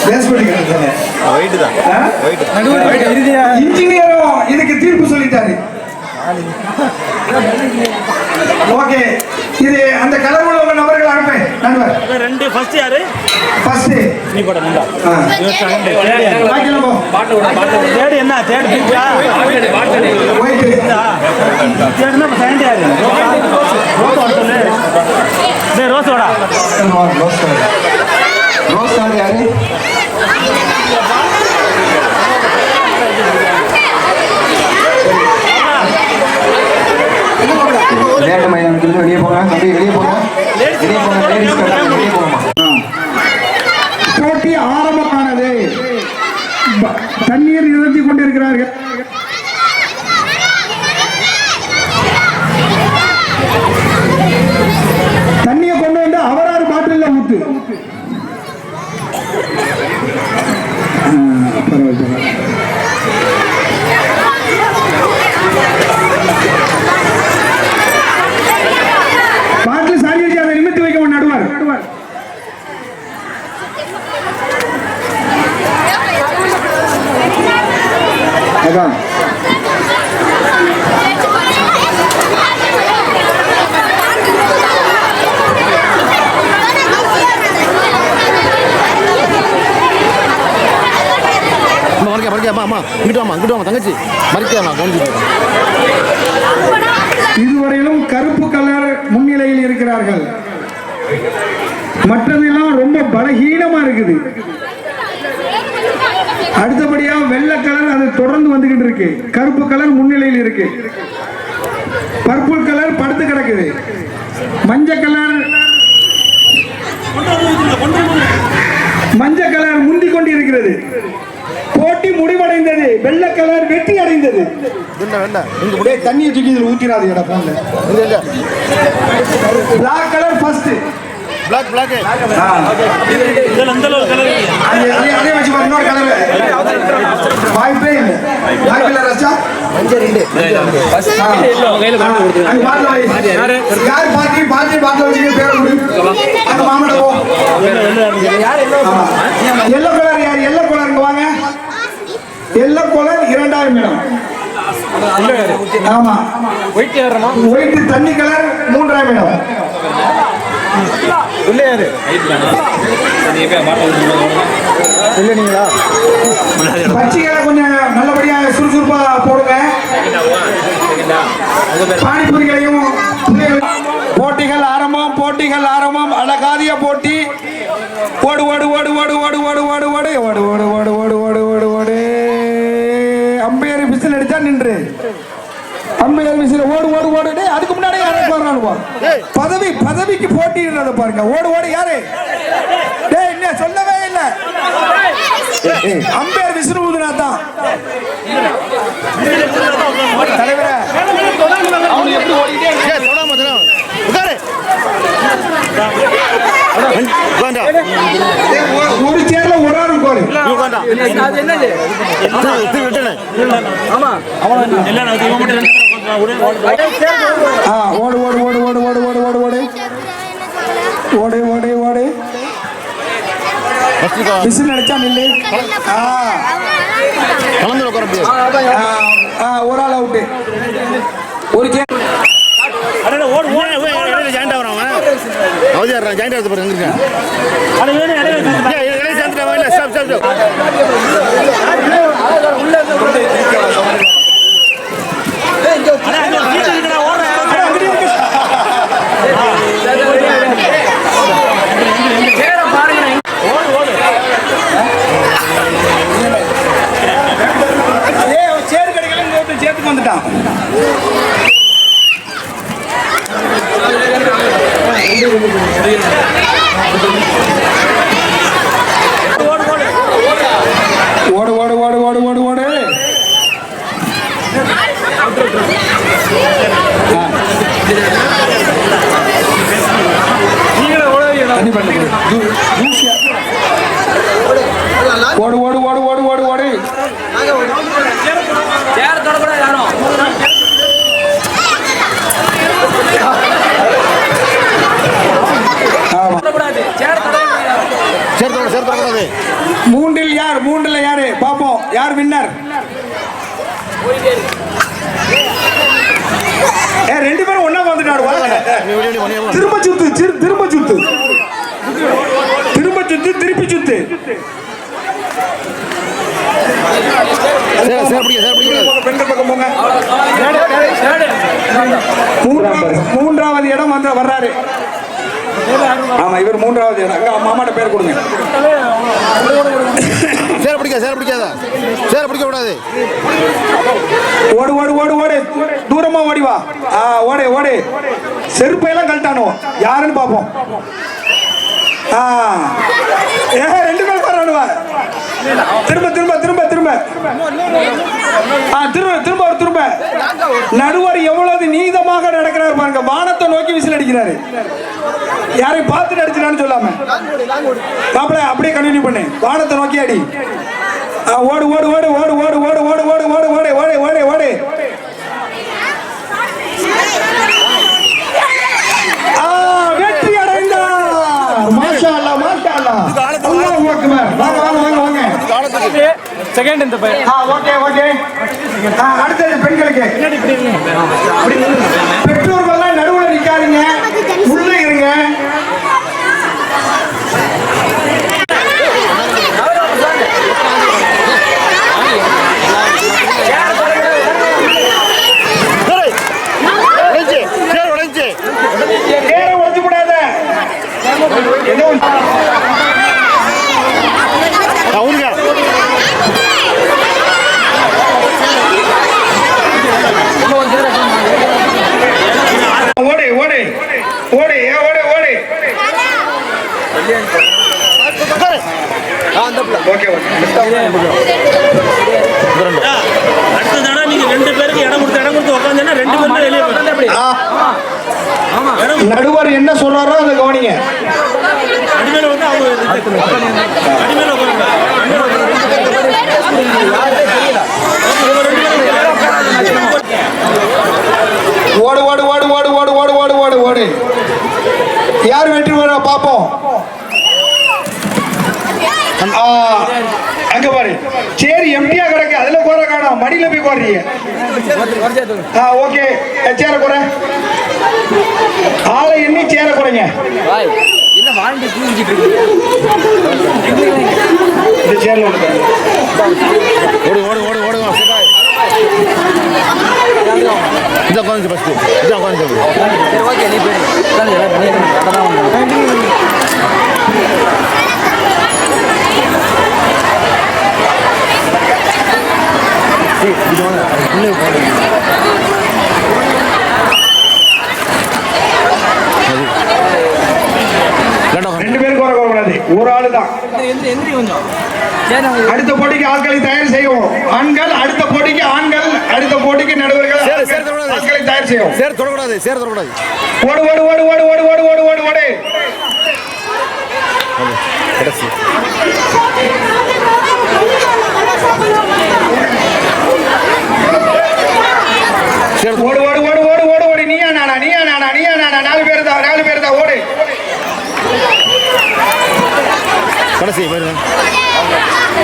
பேஸ்மென்ட் காட்டிட்டாங்க. வெயிட் தான். வெயிட். இன்ஜினியரும் இதுக்கு தீர்ப்பு சொல்லிட்டாரு. ஓகே, இது அந்த கலர் உள்ள நபர்கள் அனுப்பேன். நண்பர் ரெண்டு ஃபர்ஸ்ட் யாரு? ஃபர்ஸ்ட் நீ போட முண்டா. செகண்ட் பாக்கல போ. பாட்டு விட, பாட்டு விட. தேர்ட் என்ன? தேர்ட் பிச்சா? பாட்டு. வெயிட். தேர்ட்னா செகண்ட் யாரு? ரோஸ் சொல்லு. டேய் ரோஸ் வாடா. ரோஸ் யாரு? வெளியே போங்க, வெளியே போங்க, வெளியே போங்க, வெளியே போங்கம்மா. போட்டி ஆரம்பமானது. தண்ணீர் நிறுத்தி கொண்டிருக்கிறார்கள். தண்ணியை கொண்டு வந்து அவராறு பாட்டில் ஊத்து. பாட்டில் சாரி வச்சு அதை நிமித்தி வைக்க நடுவார். அதான் இதுவரையிலும் கருப்பு கலர் முன்னிலையில் இருக்கிறார்கள். மற்றதெல்லாம் ரொம்ப பலகீனமா இருக்குது. அடுத்தபடியா வெள்ளை கலர் அது தொடர்ந்து வந்துகிட்டு இருக்கு. கருப்பு கலர் முன்னிலையில் இருக்கு. பர்பிள் கலர் படுத்து கிடக்குது. மஞ்சள் கலர் முந்திக் கொண்டு இருக்கிறது. போட்டி முடிவடைந்தது. வெள்ளை கலர் வெற்றி அடைந்தது. தண்ணியை தூக்கி இதில் ஊத்திராது. Black colour first. பிளாக் அதே வச்சு இன்னொரு கலர் வாய்ப்பே இல்லை. பிளாக் கலர் வச்சா யார் பாட்டி வச்சு பேர் அந்த மாமட்ட போ. எல்லோ கலர் யார்? எல்லோ கலருங்க வாங்க. எல்லோ கலர் 2000 இடம். ஆமா. ஒயிட் தண்ணி கலர் 3000 இடம். பச்சைகளை கொஞ்சம் நல்லபடியாக சுறுசுறுப்பா போடுங்க. பானிபூரிகளையும். போட்டிகள் ஆரம்பம், போட்டிகள் ஆரம்பம். அழகாதிய போட்டி. ஓடு ஓடு ஓடு ஓடு ஓடு ஓடு ஓடு ஓடு ஓடு ஓடு ஓடு ஓடு ஓடு ஓடு ஓடு. அம்பையர் விசில் அடிச்சா நின்று. அம்பையர் விசில் ஓடு ஓடு ஓடு. அதுக்கு முன்னாடி யாரும் வர்றானுவா? பதவிக்கு போட்டிடுறத பாருங்க. ஓடு ஓடு யாரு? டேய் என்ன சொல்லவே இல்லை. அம்பையர் விசில் ஊதுனா தான் தலைவரே. அவனுக்கு எப்படி ஓடிட்டே ஒரு சேர்ல ஒரு ஆள் கோரு. ஓடு ஓடு ஓடு ஓடு ஓடு ஓடு ஓடு ஓடு ஓடு ஓடு ஓடு. விசில் அடிச்சா நில்லு. ஒரு ஆள் அவுட்டு. ஒரு ஜாயின் சேர்த்துக்கு வந்துட்டான். ஓடு ஓடு ஓடு ஓடு ஓடு ஓடு. ஓடு ஓடு ஓடு ஓடு ஓடு ஓடு. சேர் தொடக்கூடாது யாரும். மூன்றில் யார்? மூன்றுல யாரு பாப்போம், யார் வின்னர்? ரெண்டு பேரும் ஒன்னா வந்துட்டாரு. திரும்ப சுத்து, திரும்ப சுத்து, திரும்ப சுத்து, திருப்பி சுத்து. பெண்கள் பக்கம் போங்க. மூன்றாவது இடம் வந்து வர்றாரு. ஆமா, இவர் மூன்றாவது இடம். மாமாட்ட பேர் கொடுங்க. சேர பிடிக்காத சேர பிடிக்க கூடாது. ஓடு ஓடு ஓடு ஓடு, தூரமா ஓடி வா. ஓடு ஓடு. செருப்பையெல்லாம் கழட்டானோ யாருன்னு பாப்போம். ரெண்டு பேர் வரானுவா. திரும்ப திரும்ப திரும்ப திரும்ப திரும்ப திரும்ப திரும்ப. நடுவர் எவ்வளவு நீதமாக நடக்கிறார் பாருங்க. வானத்தை நோக்கி விசில் அடிக்கிறாரு. யாரையும் பார்த்து அடிச்சிடான்னு சொல்லாம மாப்பிள்ள அப்படியே கண்டினியூ பண்ணு. வானத்தை நோக்கி அடி. ஓடு ஓடு ஓடு ஓடு ஓடு ஓடு ஓடு ஓடு ஓடு ஓடு ஓடு ஓடு ஓடு. வெற்றி அடைந்தார். மாஷா அல்லாஹ், மாஷா அல்லாஹ். அல்லாஹ் அக்பர். வாங்க வாங்க வாங்க வாங்க. செகண்ட் இந்த பையன். Okay okay. அடுத்தது பெண்களுக்கு. பெற்றோர்கள்லாம் நடுவுல நிக்காதீங்க, உள்ள இருங்க. ஓடு ஓடு ஓடு ஓடு ஓடு. ஓகே அடுத்த தடவை நீங்க ரெண்டு பேருக்கு இடம் கொடுத்து உட்காந்து ரெண்டு பேருமே வெளியே நடுவர் என்ன சொல்றாரோ அதை கவனிங்க. அடிமையில வந்து அவங்க அடிமையில உட்காருங்க. ஓடு ஓடு ஓடு ஓடு ஓடு ஓடு ஓடு ஓடு ஓடு. யார் வெற்றி பெற பாப்போம். அங்க பாரு, சேரி எம்டியா கிடக்கு, அதுல கோர காணோம். மடியில போய் கோர்றீங்க. ஓகே, சேர குறை. ஆளை எண்ணி சேர குறைங்க. என்ன வாங்கி தூங்கிட்டு இருக்கு. இந்த சேர்ல ஓடு ஓடு ஓடு ஓடு. இந்த உட்காந்து ஃபர்ஸ்ட் இதான் உட்காந்து. சரி ஓகே, நீ போய் உட்காந்து எல்லாம் பண்ணிடுங்க. ரெண்டு பேரும் கோர கூடாது, ஒரு ஆளு தான். அடுத்த போட்டிக்கு ஆட்களை தயார் செய்வோம். ஆண்கள் அடுத்த போட்டிக்கு, ஆண்கள் அடுத்த போட்டிக்கு, நடுவர்கள் ஆட்களை தயார் செய்வோம். சேர் தொடக்கூடாது, சேர் தொடக்கூடாது. ஓடு ஓடு ஓடு ஓடு ஓடு ஓடு ஓடு ஓடு ஓடு. கடைசி ஓடு ஓடு ஓடு ஓடு ஓடு ஓடு. நீயா நானா, நீயா நானா, நீயா நானா. 4 பேர் தான், 4 பேர் தான். ஓடு. கடைசி போயிருங்க.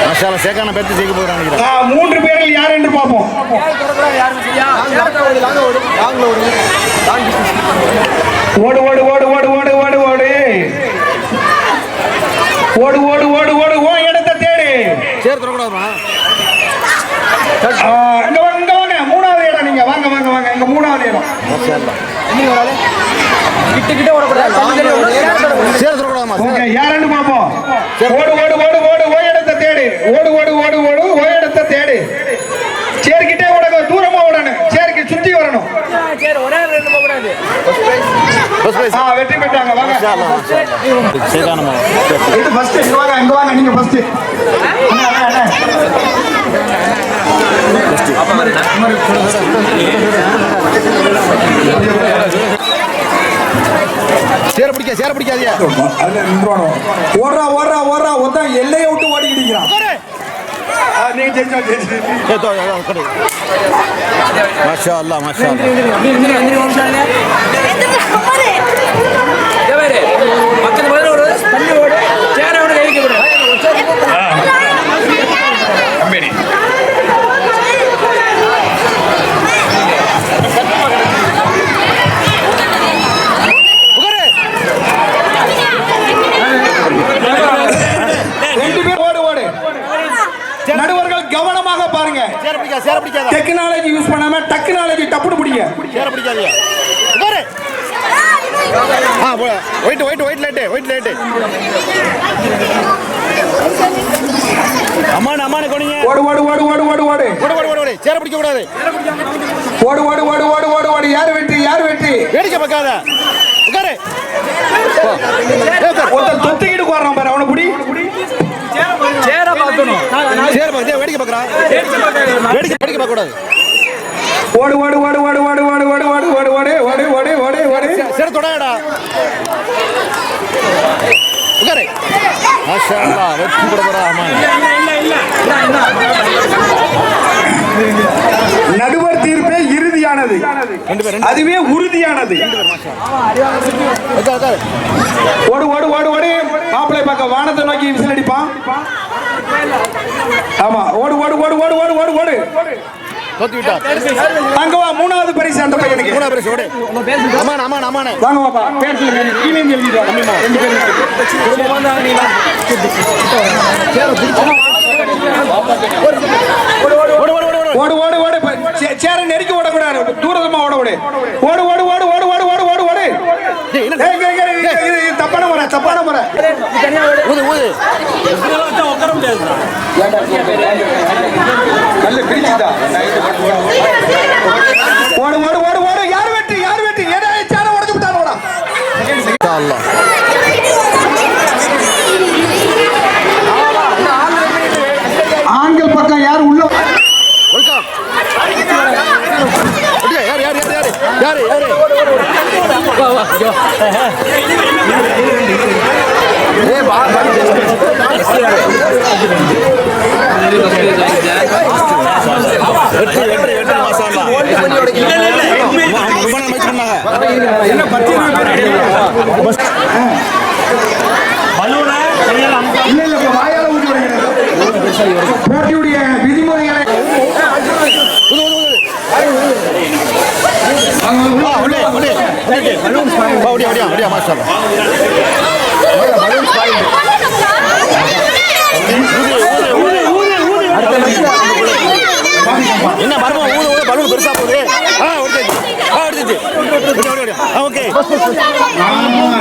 மசாலா சேக்கான பேர்த்து ஜெயிக்க போகிறாங்க. 3 பேரில் யார் என்று பார்ப்போம். ஓடு ஓடு ஓடு ஓடு ஓடு ஓடு ஓடு ஓடு ஓடு ஓடு ஓடு ஓடு. சேர் தொடக்கூடாதுமா. இங்க வாங்க, மூணாவது இடம் நீங்க வாங்க வாங்க வாங்க, இங்க மூணாவது இடம். கிட்ட ஓடக்கூடாது. சேர் தொடக்கூடாதுமா. ஓகே, யாருன்னு பாப்போம். ஓடு ஓடு ஓடு ஓடு, ஓயிடத்தை தேடு. ஓடு ஓடு ஓடு ஓடு, ஓயிடத்தை தேடு. சேர்க்கிட்டே ஓடங்க, தூரமா ஓடணும். சேர்க்கு சுத்தி வரணும். ஒரே ரெண்டு போக கூடாது. வெற்றி பெற்றாங்க. வாங்க. சேதானமா. இது ஃபர்ஸ்ட். இங்க வாங்க நீங்க ஃபர்ஸ்ட். சேர பிடிக்காதியா. ஓடுறா ஓடுறா ஓடுறா, ஒருத்தன் எல்லையை விட்டு ஓடிக்கிட்டு நீங்க ஜெயிச்சா. மாஷா அல்லாஹ், மாஷா அல்லாஹ். பக்கத்து பதில் ஒரு தண்ணி ஓடு, சேர ஓடு, கைக்கு விடு. நடுவர்கள் கவனமாக பாருங்க. டெக்னாலஜி யூஸ் பண்ணாம டெக்னாலஜி டப்புடு பிடிங்க. சேர பிடிக்காதியா. White white white light, white light. அம்மானு அம்மானு கொடிங்க. ஓடு ஓடு ஓடு ஓடு ஓடு ஓடு ஓடு ஓடு ஓடு. சேர பிடிக்க கூடாது. ஓடு ஓடு ஓடு ஓடு ஓடு ஓடு. யார் வெற்றி, யார் வெற்றி? வேடிக்கை பார்க்காத. உட்காரு. ஒருத்தர் தொத்திக்கிட்டு போறான் பாரு, அவனை புடி. சேர பார்க்கணும். சேர பார்க்க வேடிக்கை பார்க்கறா. வேடிக்கை பார்க்க கூடாது. ஓடு ஓடு ஓடு ஓடு ஓடு ஓடு ஓடு ஓடு ஓடு ஓடு ஓடு ஓடு ஓடு ஓடு. சேர தொடாடா. உட்காரு. மாஷா அல்லாஹ், வெற்றி பெற போறா. அம்மான். நடுவர் தீர்ப்பே இறுதியானது, அதுவே உறுதியானது. ஓடு ஓடு ஓடு ஓடு. மாப்பிள்ளை பக்கம் வானத்தை நோக்கி விசில் அடிப்பான். ஆமா, ஓடு ஓடு ஓடு ஓடு ஓடு ஓடு ஓடு. தோத்து விட்டா. அங்க வா, மூணாவது பரிசு அந்த பையனுக்கு. மூணாவது பரிசு ஓடு. அம்மான் அம்மான் அம்மான். வாங்க வாப்பா, பேர் சொல்லுங்க. கீழே எழுதிடுவா. ரெண்டு பேரும் ஓடு ஓடு ஓடு. சேர நெருக்கி ஓடக்கூடாது, தூரமா ஓட ஓடு. ஓடு ஓடு ஓடு ஓடு ஓடு ஓடு ஓடு ஓடு. தப்பான முறை, தப்பான முறை. ஊது ஊது. உட்கார முடியாது. நல்ல பிரிச்சுதா. ஓடு ஓடு ஓடு ஓடு. யார் வெற்றி, யார் வெற்றி? ஏடா சேர உடைச்சு விட்டானோடா. அல்லாஹ். ஆண்கள் பக்கம் யார் உள்ள? வெல்கம். யார் யார் யார் யார் யார் யார்? வா வா. ஏ பா பா. வெற்றி வெற்றி வெற்றி. மாஷா அல்லாஹ். ரொம்ப நாள் மேட்ச் பண்ணாங்க. என்ன 10 பலூனா கையால அமுக்க. இல்ல இல்ல, வாயால ஊதி வருகிறது. போட்டியுடைய விதிமுறைகளை மாஷா அல்லாஹ். என்ன மரமா ஊது ஊது பலூன் பெருசா போகுது. ஓகே.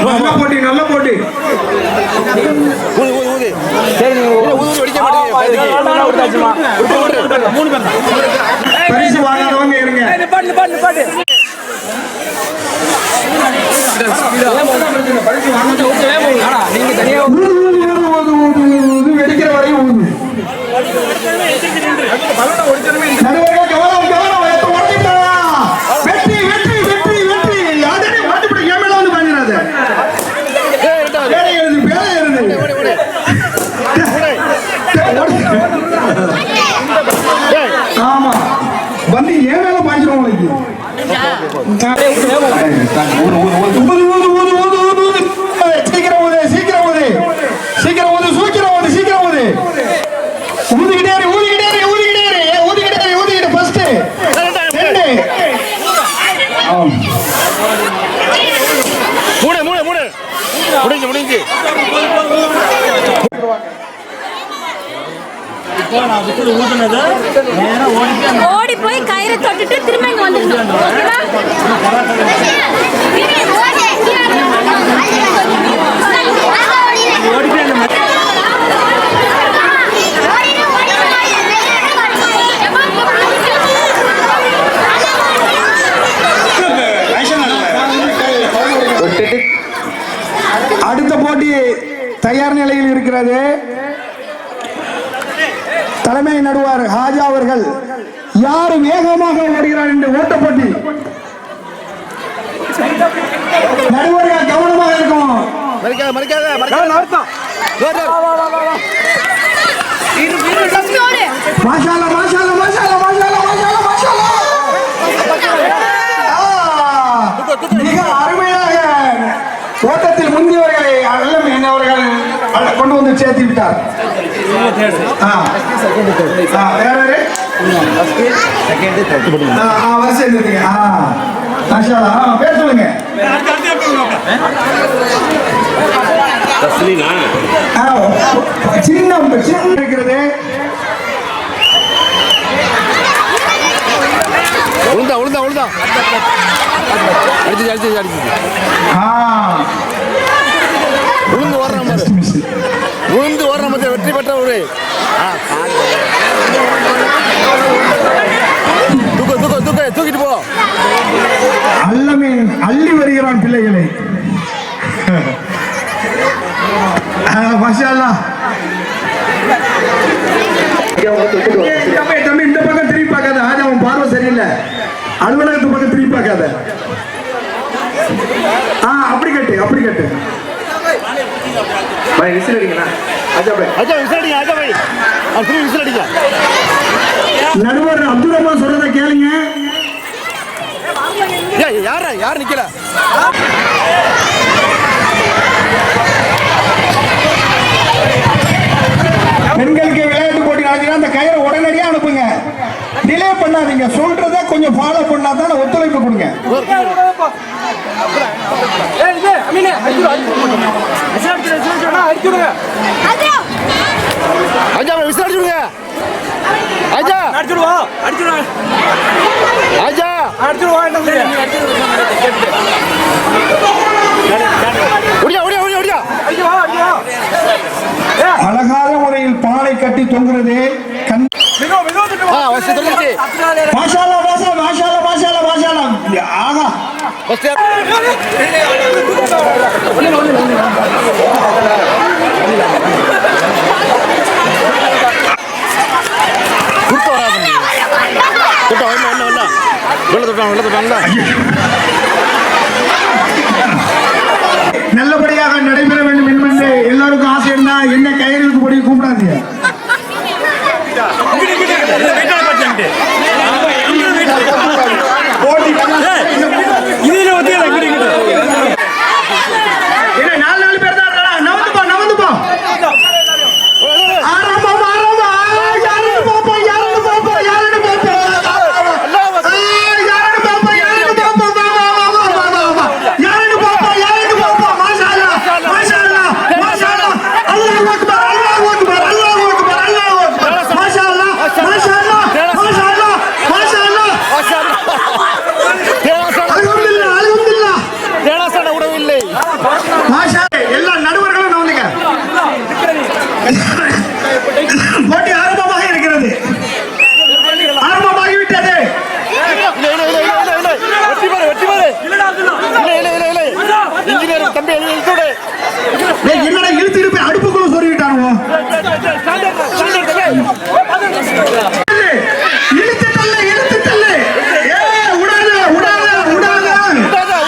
நல்ல போட்டி, நல்ல போட்டி. ஊது ஊது ஊது. சரி நீங்க ஊது வெடிக்க மாட்டீங்க. பரிசு வாங்காதவங்க இருங்க. நிப்பாட்டு நிப்பாட்டு நிப்பாட்டு. பரிசு வாங்க. நீங்க தனியா ஊது ஊது ஊது ஊது ஊது. வெடிக்கிற வரையும் ஊது. நடுவர்கள் கவனம் கவனம். உடஞ்சிட்டாரா? வெற்றி வெற்றி வெற்றி வெற்றி. யாரையும் உடஞ்சிட்டு ஏன் மேல வந்து பாஞ்சிடாத. பேரை எழுது, பேரை எழுது. ஆமா, வந்து ஏன் மேல பாஞ்சிடும் உனக்கு. சீக்கிரம் ஊது, சீக்கிரம் ஊது, சீக்கிரம் ஊது, சீக்கிரம் ஊது, சீக்கிரம் ஊது. ஊதிக்கிட்டே இரு, ஊதிக்கிட்டே இரு, ஊதிக்கிட்டே இரு, ஊதிக்கிட்டே இரு, ஊதிக்கிட்டு ஃபர்ஸ்ட் 2. மூணு மூணு மூணு. முடிஞ்சு முடிஞ்சு. நான் விசில் ஊத்துனது நேரா ஓடி போய் கயிறை தொட்டுட்டு திரும்ப இங்க வந்துடணும். ஓடி போய் அந்த அடுத்த போட்டி தயார் நிலையில் இருக்கிறது. தலைமை நடுவர் ஹாஜா அவர்கள் யார் வேகமாக ஓடுகிறார் என்று ஓட்ட போட்டி. நடுவர்கள் கவனமாக இருக்கும். மாஷால்லா மாஷால்லா மாஷால்லா மாஷால்லா மாஷால்லா மாஷால்லா. மிக அருமையாக ஓட்டத்தில் முந்தியவர்களை அல்லம் என்னவர்கள் கொண்டு வந்து சேர்த்து விட்டார். பேர் சொல்லுங்க. சின்ன இருக்கிறது. உளுந்தா உளுந்தா உளுந்தா அடிச்சு அடிச்சு அடிச்சு உளுந்து ஓடுற மாதிரி உளுந்து ஓடுற மாதிரி வெற்றி பெற்ற ஒரு தூக்க தூக்க தூக்க தூக்கிட்டு போ. அல்லமீன் அள்ளி வருகிறான் பிள்ளைகளை. மாஷாஅல்லாஹ். தம்பி இந்த பக்கம் திரும்பி பார்க்காத. அவன் பார்வை சரியில்லை. அலுவலகத்து பக்கம் திரும்பி பார்க்காத. அப்படி கட்டு அப்படி கட்டு. நடுவர் அப்துல் ரஹ்மான் சொல்றத கேளுங்க. யார் நிக்கல? பெண்களுக்கு விளையாட்டு போட்டி நடத்தினா அந்த கயிறை உடனடியா அனுப்புங்க. டிலே பண்ணாதீங்க. சொல்றத கொஞ்சம் ஃபாலோ பண்ணாதான் ஒத்துழைப்பு கொடுங்க. அழகான முறையில் பாலை கட்டி தொங்குறது. ஆகா நல்லபடியாக நடைபெற வேண்டும் என்று எல்லாருக்கும் ஆசை இருந்தா என்ன கயிறுக்கு போய் கூப்பிடாதீங்க. நாலு பேர் தான் நவந்துப்பா நவந்துப்பா. எல்லா நடுவர்களும் நவந்துங்க. போட்டி ஆரம்பமாக இருக்கிறது. ஆரம்பமாகிவிட்டது. என்னடா இழுத்துட்டு போய் அடுப்புக்குள்ள சொருவிட்டானுவோ. இழுத்து தள்ளு இழுத்து தள்ளு. உடாத உடாத உடாத உடாத.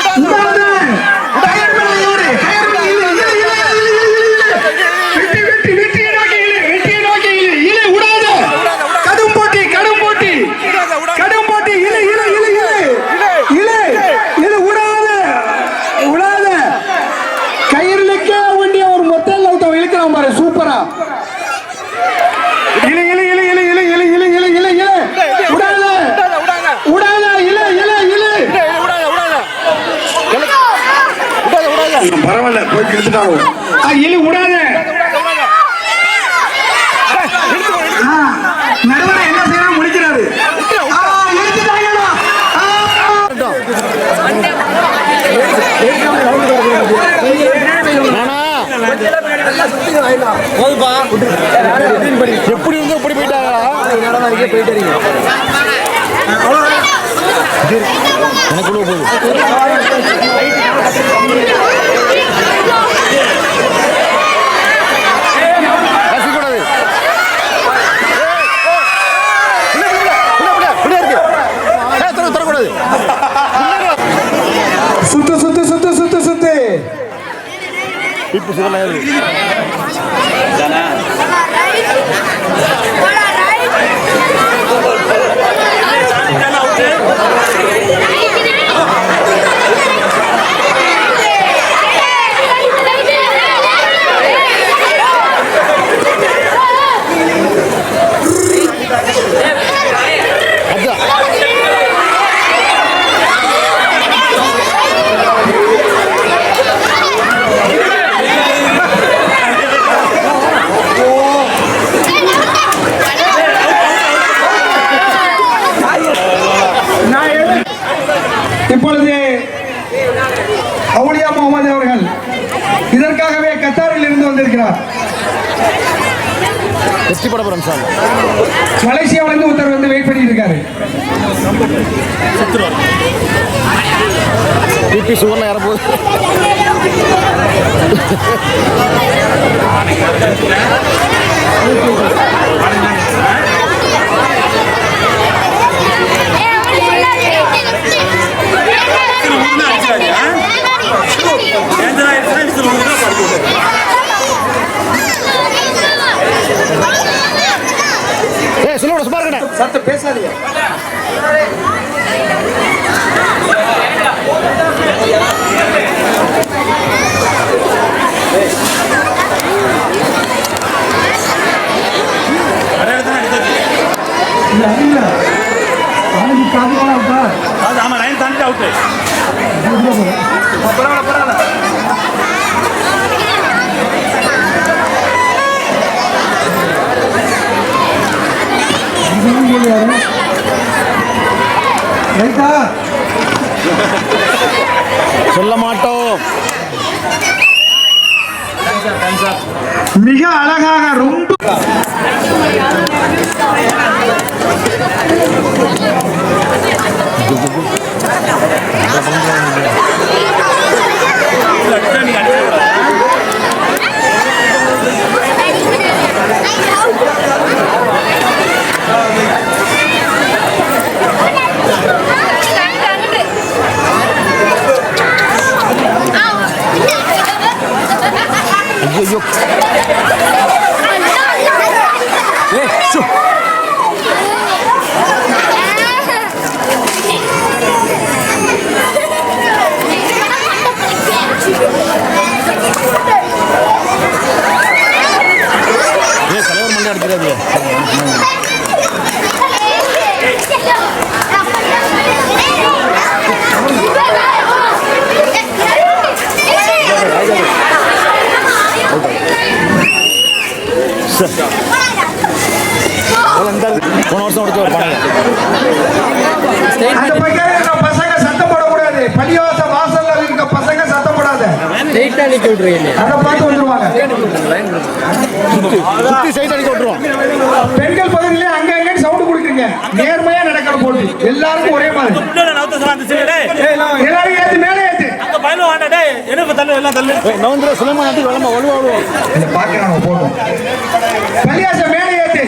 சூப்பரா இலை இலை இலை இலை இலை இலை இலை இலை இலை இலை உடாத உடாத இலை இலை இலை பரவாயில்ல போய் கிழிச்சுட்டாங்க. இலை உடாத நீங்க போயிட்டு வரீங்க எனக்குள்ள போகுது சுத்து சுத்து சுத்து சுத்து சுத்து இப்போ சொல்லலாம் இப்பொழுது அவுலியா முகமது அவர்கள் இதற்காகவே கத்தாரில் இருந்து வந்திருக்கிறார். வெற்றி பட போறோம் சார். மலேசியாவிலிருந்து ஒருத்தர் வந்து வெயிட் பண்ணிட்டு இருக்காரு. பிபி சுகர்ல ஏற போகுது. சொல்லுங்க சும்மா இருக்கேன் சத்தம் பேசாதீங்க. ஆமா லைன் தாண்டி அவுட் சொல்ல மாட்டோம். மிக அழகாக ரொம்ப ஐயோ தலைவர் மண்டை அடிக்கிறாரு. போன வருஷம் உடைச்சு ஒரு பாருங்க. அந்த பக்கம் இருக்க பசங்க சத்தம் போடக்கூடாது. பள்ளிவாச வாசல்ல இருக்க பசங்க சத்தம் போடாத. அதை பார்த்து வந்துருவாங்க. சுத்தி சைட் அடிக்க விட்டுருவோம். பெண்கள் பகுதியிலே அங்க அங்க சவுண்ட் கொடுக்குறீங்க. நேர்மையா நடக்கிற போட்டி எல்லாருக்கும் ஒரே மாதிரி. எல்லாரும் ஏத்து மேலே ஏத்து. நவந்திர சுலைமான் நாட்டுக்கு வளமா வலுவாடுவோம். இதை பார்க்க போட்டோம். பள்ளிவாச மேலே ஏத்து.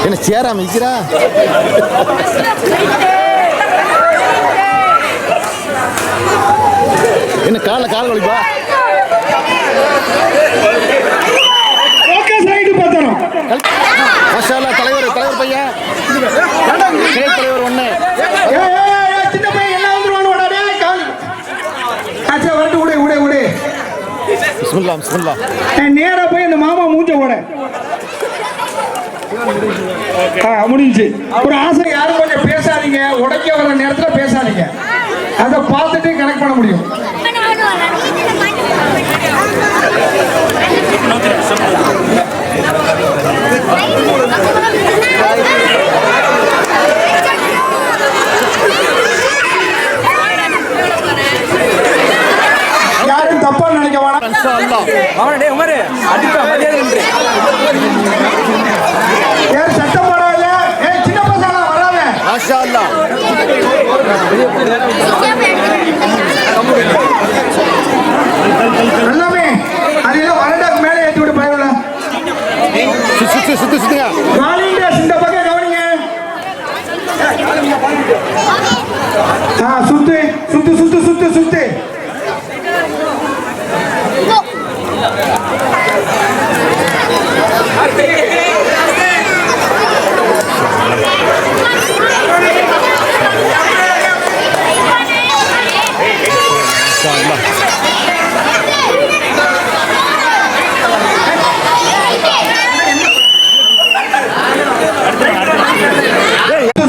என்ன சேரா மிக்கிறா என்ன கால வலிப்பா தலைவர் பையன் தலைவர் ஒண்ணு சின்ன பையன் எல்லாம் வந்துருவானு. நேரா போய் அந்த மாமா மூஞ்ச ஓட முடிஞ்சு. ஒரு ஆசை யாரும் கொஞ்சம் பேசாதீங்க. உடைக்க வர நேரத்தில் பேசாதீங்க. அதை பார்த்துட்டு கனெக்ட் பண்ண முடியும். மாஷா அல்லா. எல்லாமே அதெல்லாம் வரண்டாக்கு மேலே ஏற்றி விட்டு பயவில்ல. சுத்துங்க. வாலிண்டர்ஸ் இந்த பக்கம் கவனிங்க. சுத்து சுத்து சுத்து சுத்து சுத்து.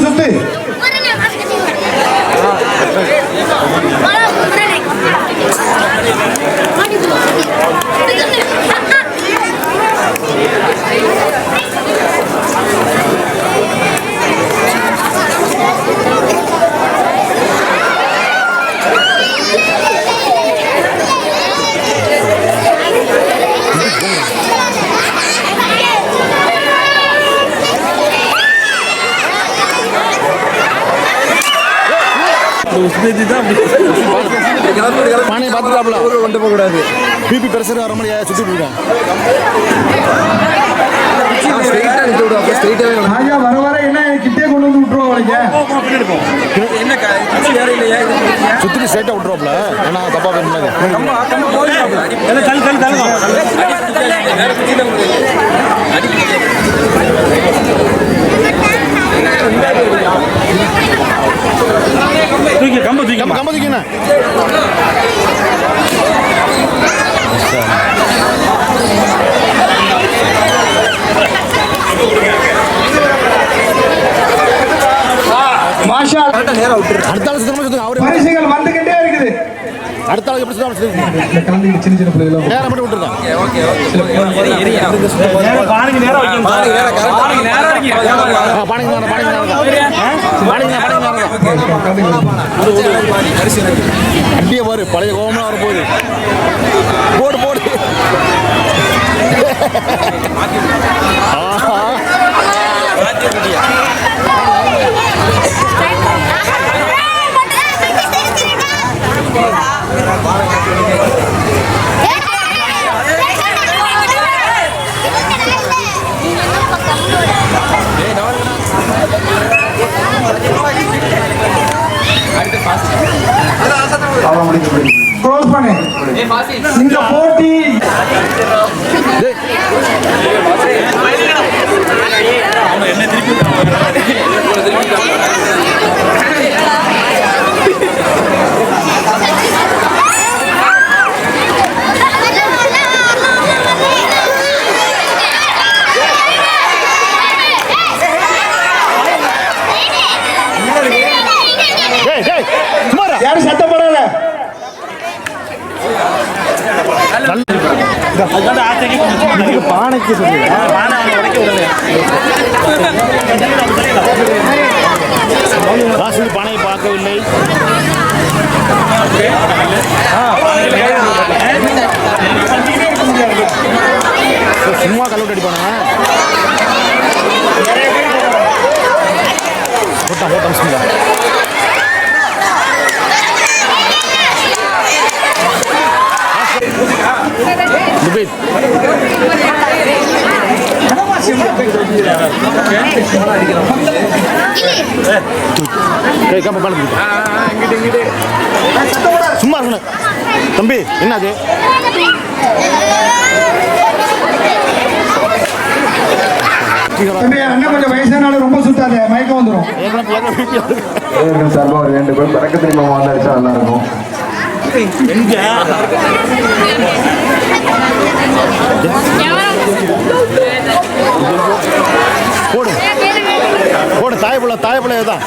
சுத்து பானை பார்த்துட்டாப்ல கொண்டு போக கூடாது. பிபி பிரஷர் வர மாதிரி சுத்திட்டு இருக்கேன். ராஜா வர வர என்ன கிட்டே கொண்டு வந்து விட்டுருவோம் உனக்கு. சுத்திட்டு ஸ்ட்ரைட்டா விட்டுருவாப்ல. ஏன்னா தப்பா பேசுனாங்க. கம்பு தூக்கிண்ணா. மாஷா அடுத்த ஆள் சுத்தமா சுத்துங்க. அவரு பரிசுகள் வந்துகிட்டே இருக்குது. அடுத்த ஆள் எப்படி சுத்தமா சுத்துங்க. கலந்து சின்ன சின்ன பிள்ளைகளும் நேரம் மட்டும் விட்டுருக்கேன். பானைக்கு நேரம் வைக்கணும். அப்படியே பாரு பழைய கோவம்லாம் வர போகுது. போடு போடு. க்ளோஸ் பண்ணு. இந்த போட்டி யாரும் சத்தம் போடாத. பானைக்கு வாசல் பானையை பார்க்கவில்லை. சும்மா கல்லூட்டி அடிப்பானே. போட்டான் சும்மா இருக்கணும் தம்பி. என்னது அண்ணன் கொஞ்சம் வயசானாலும் ரொம்ப சுத்தாத, மயக்கம் வந்துடும். சார்பாக ஒரு 2 பேர் பறக்க திரும்ப அடிச்சா நல்லா இருக்கும். போடு போடு. தாயப்புள்ள தான்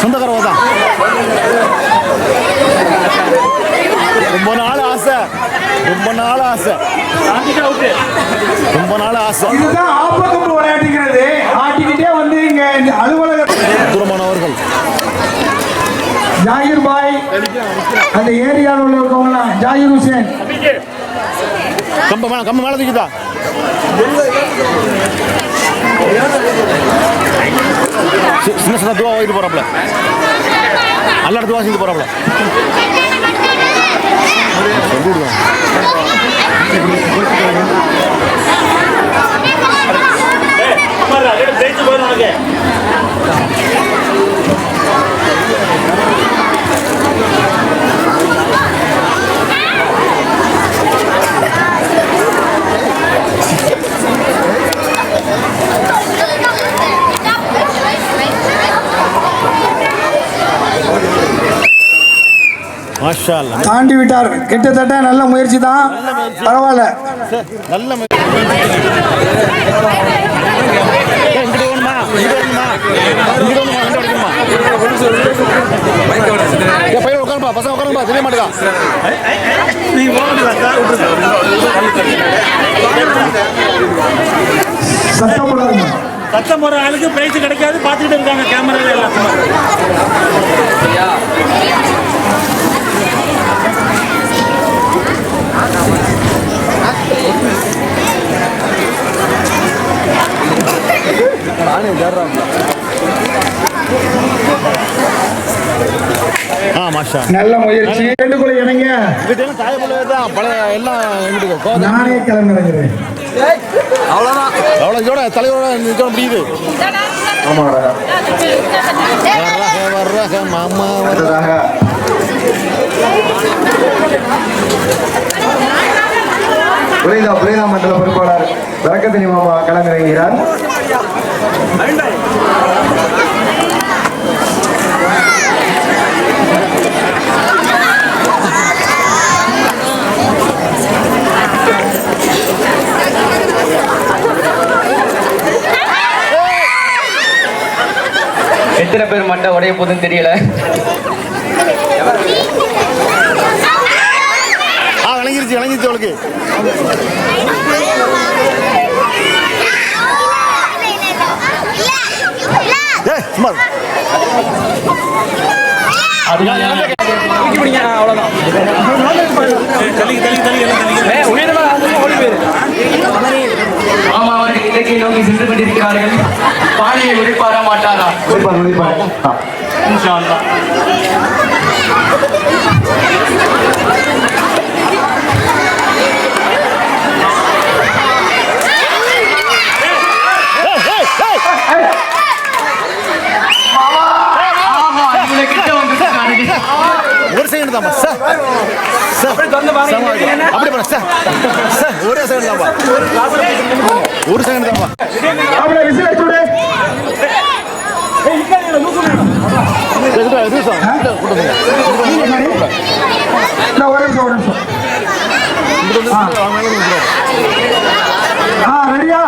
சொந்தக்காரவ தான். ரொம்ப நாள் ஆசை. இதுதான் ஆப்பக்கம்பு விளையாட்டுகிறது. ஆட்டிக்கிட்டே வந்து இங்க அலுவலக தூரமானவர்கள் ஜாகிர் பாய், அந்த ஏரியாவில் உள்ளவங்க ஜாகிர் ஹுசேன். கம்ப மேல தூக்கிதா. சின்ன சின்ன துவா இது போறாப்ல எல்லா துவா செஞ்சு போறாப்ல மாஷா அல்லாஹ் தாண்டி விட்டார். கிட்டத்தட்ட நல்ல முயற்சி தான், பரவாயில்ல. நல்ல உட்காருப்பா பசங்க உட்காருப்பா தெரிய மாட்டேங்க சத்தம் போடாதீங்க. சத்தம் போற ஆளுக்கு பிரைஸ் கிடைக்காது பார்த்துக்கிட்டு இருக்காங்க கேமரால எல்லாத்தையும். மாஷா நல்ல முயற்சி. வேண்டுகோளை இணங்க பழைய எல்லாம் எங்கிட்டு நானே கிளம்புறேன். அவ்வளோ இதோட தலைவரோட இதோட முடியுது மாமா புரிதா மண்டல பொறுப்பாளர் வரக்கத்தினி மாமா களமிறங்குகிறார். எத்தனை பேர் மண்டை உடைய போதுன்னு தெரியல. விளங்கிருச்சு அவளுக்கு. மாமா அவர்கள் இலக்கை நோக்கி சென்று கொண்டிருக்கிறார்கள். பானையை ஒழிப்பாரா மாட்டாரா? இன்ஷா அல்லாஹ். ஒரு செகண்ட் தான்ப்பா சார் அப்படி பண்ண சார் ஒரே செகண்ட் தான்ப்பா ஒரு செகண்ட் தான்ப்பா ரெடியா?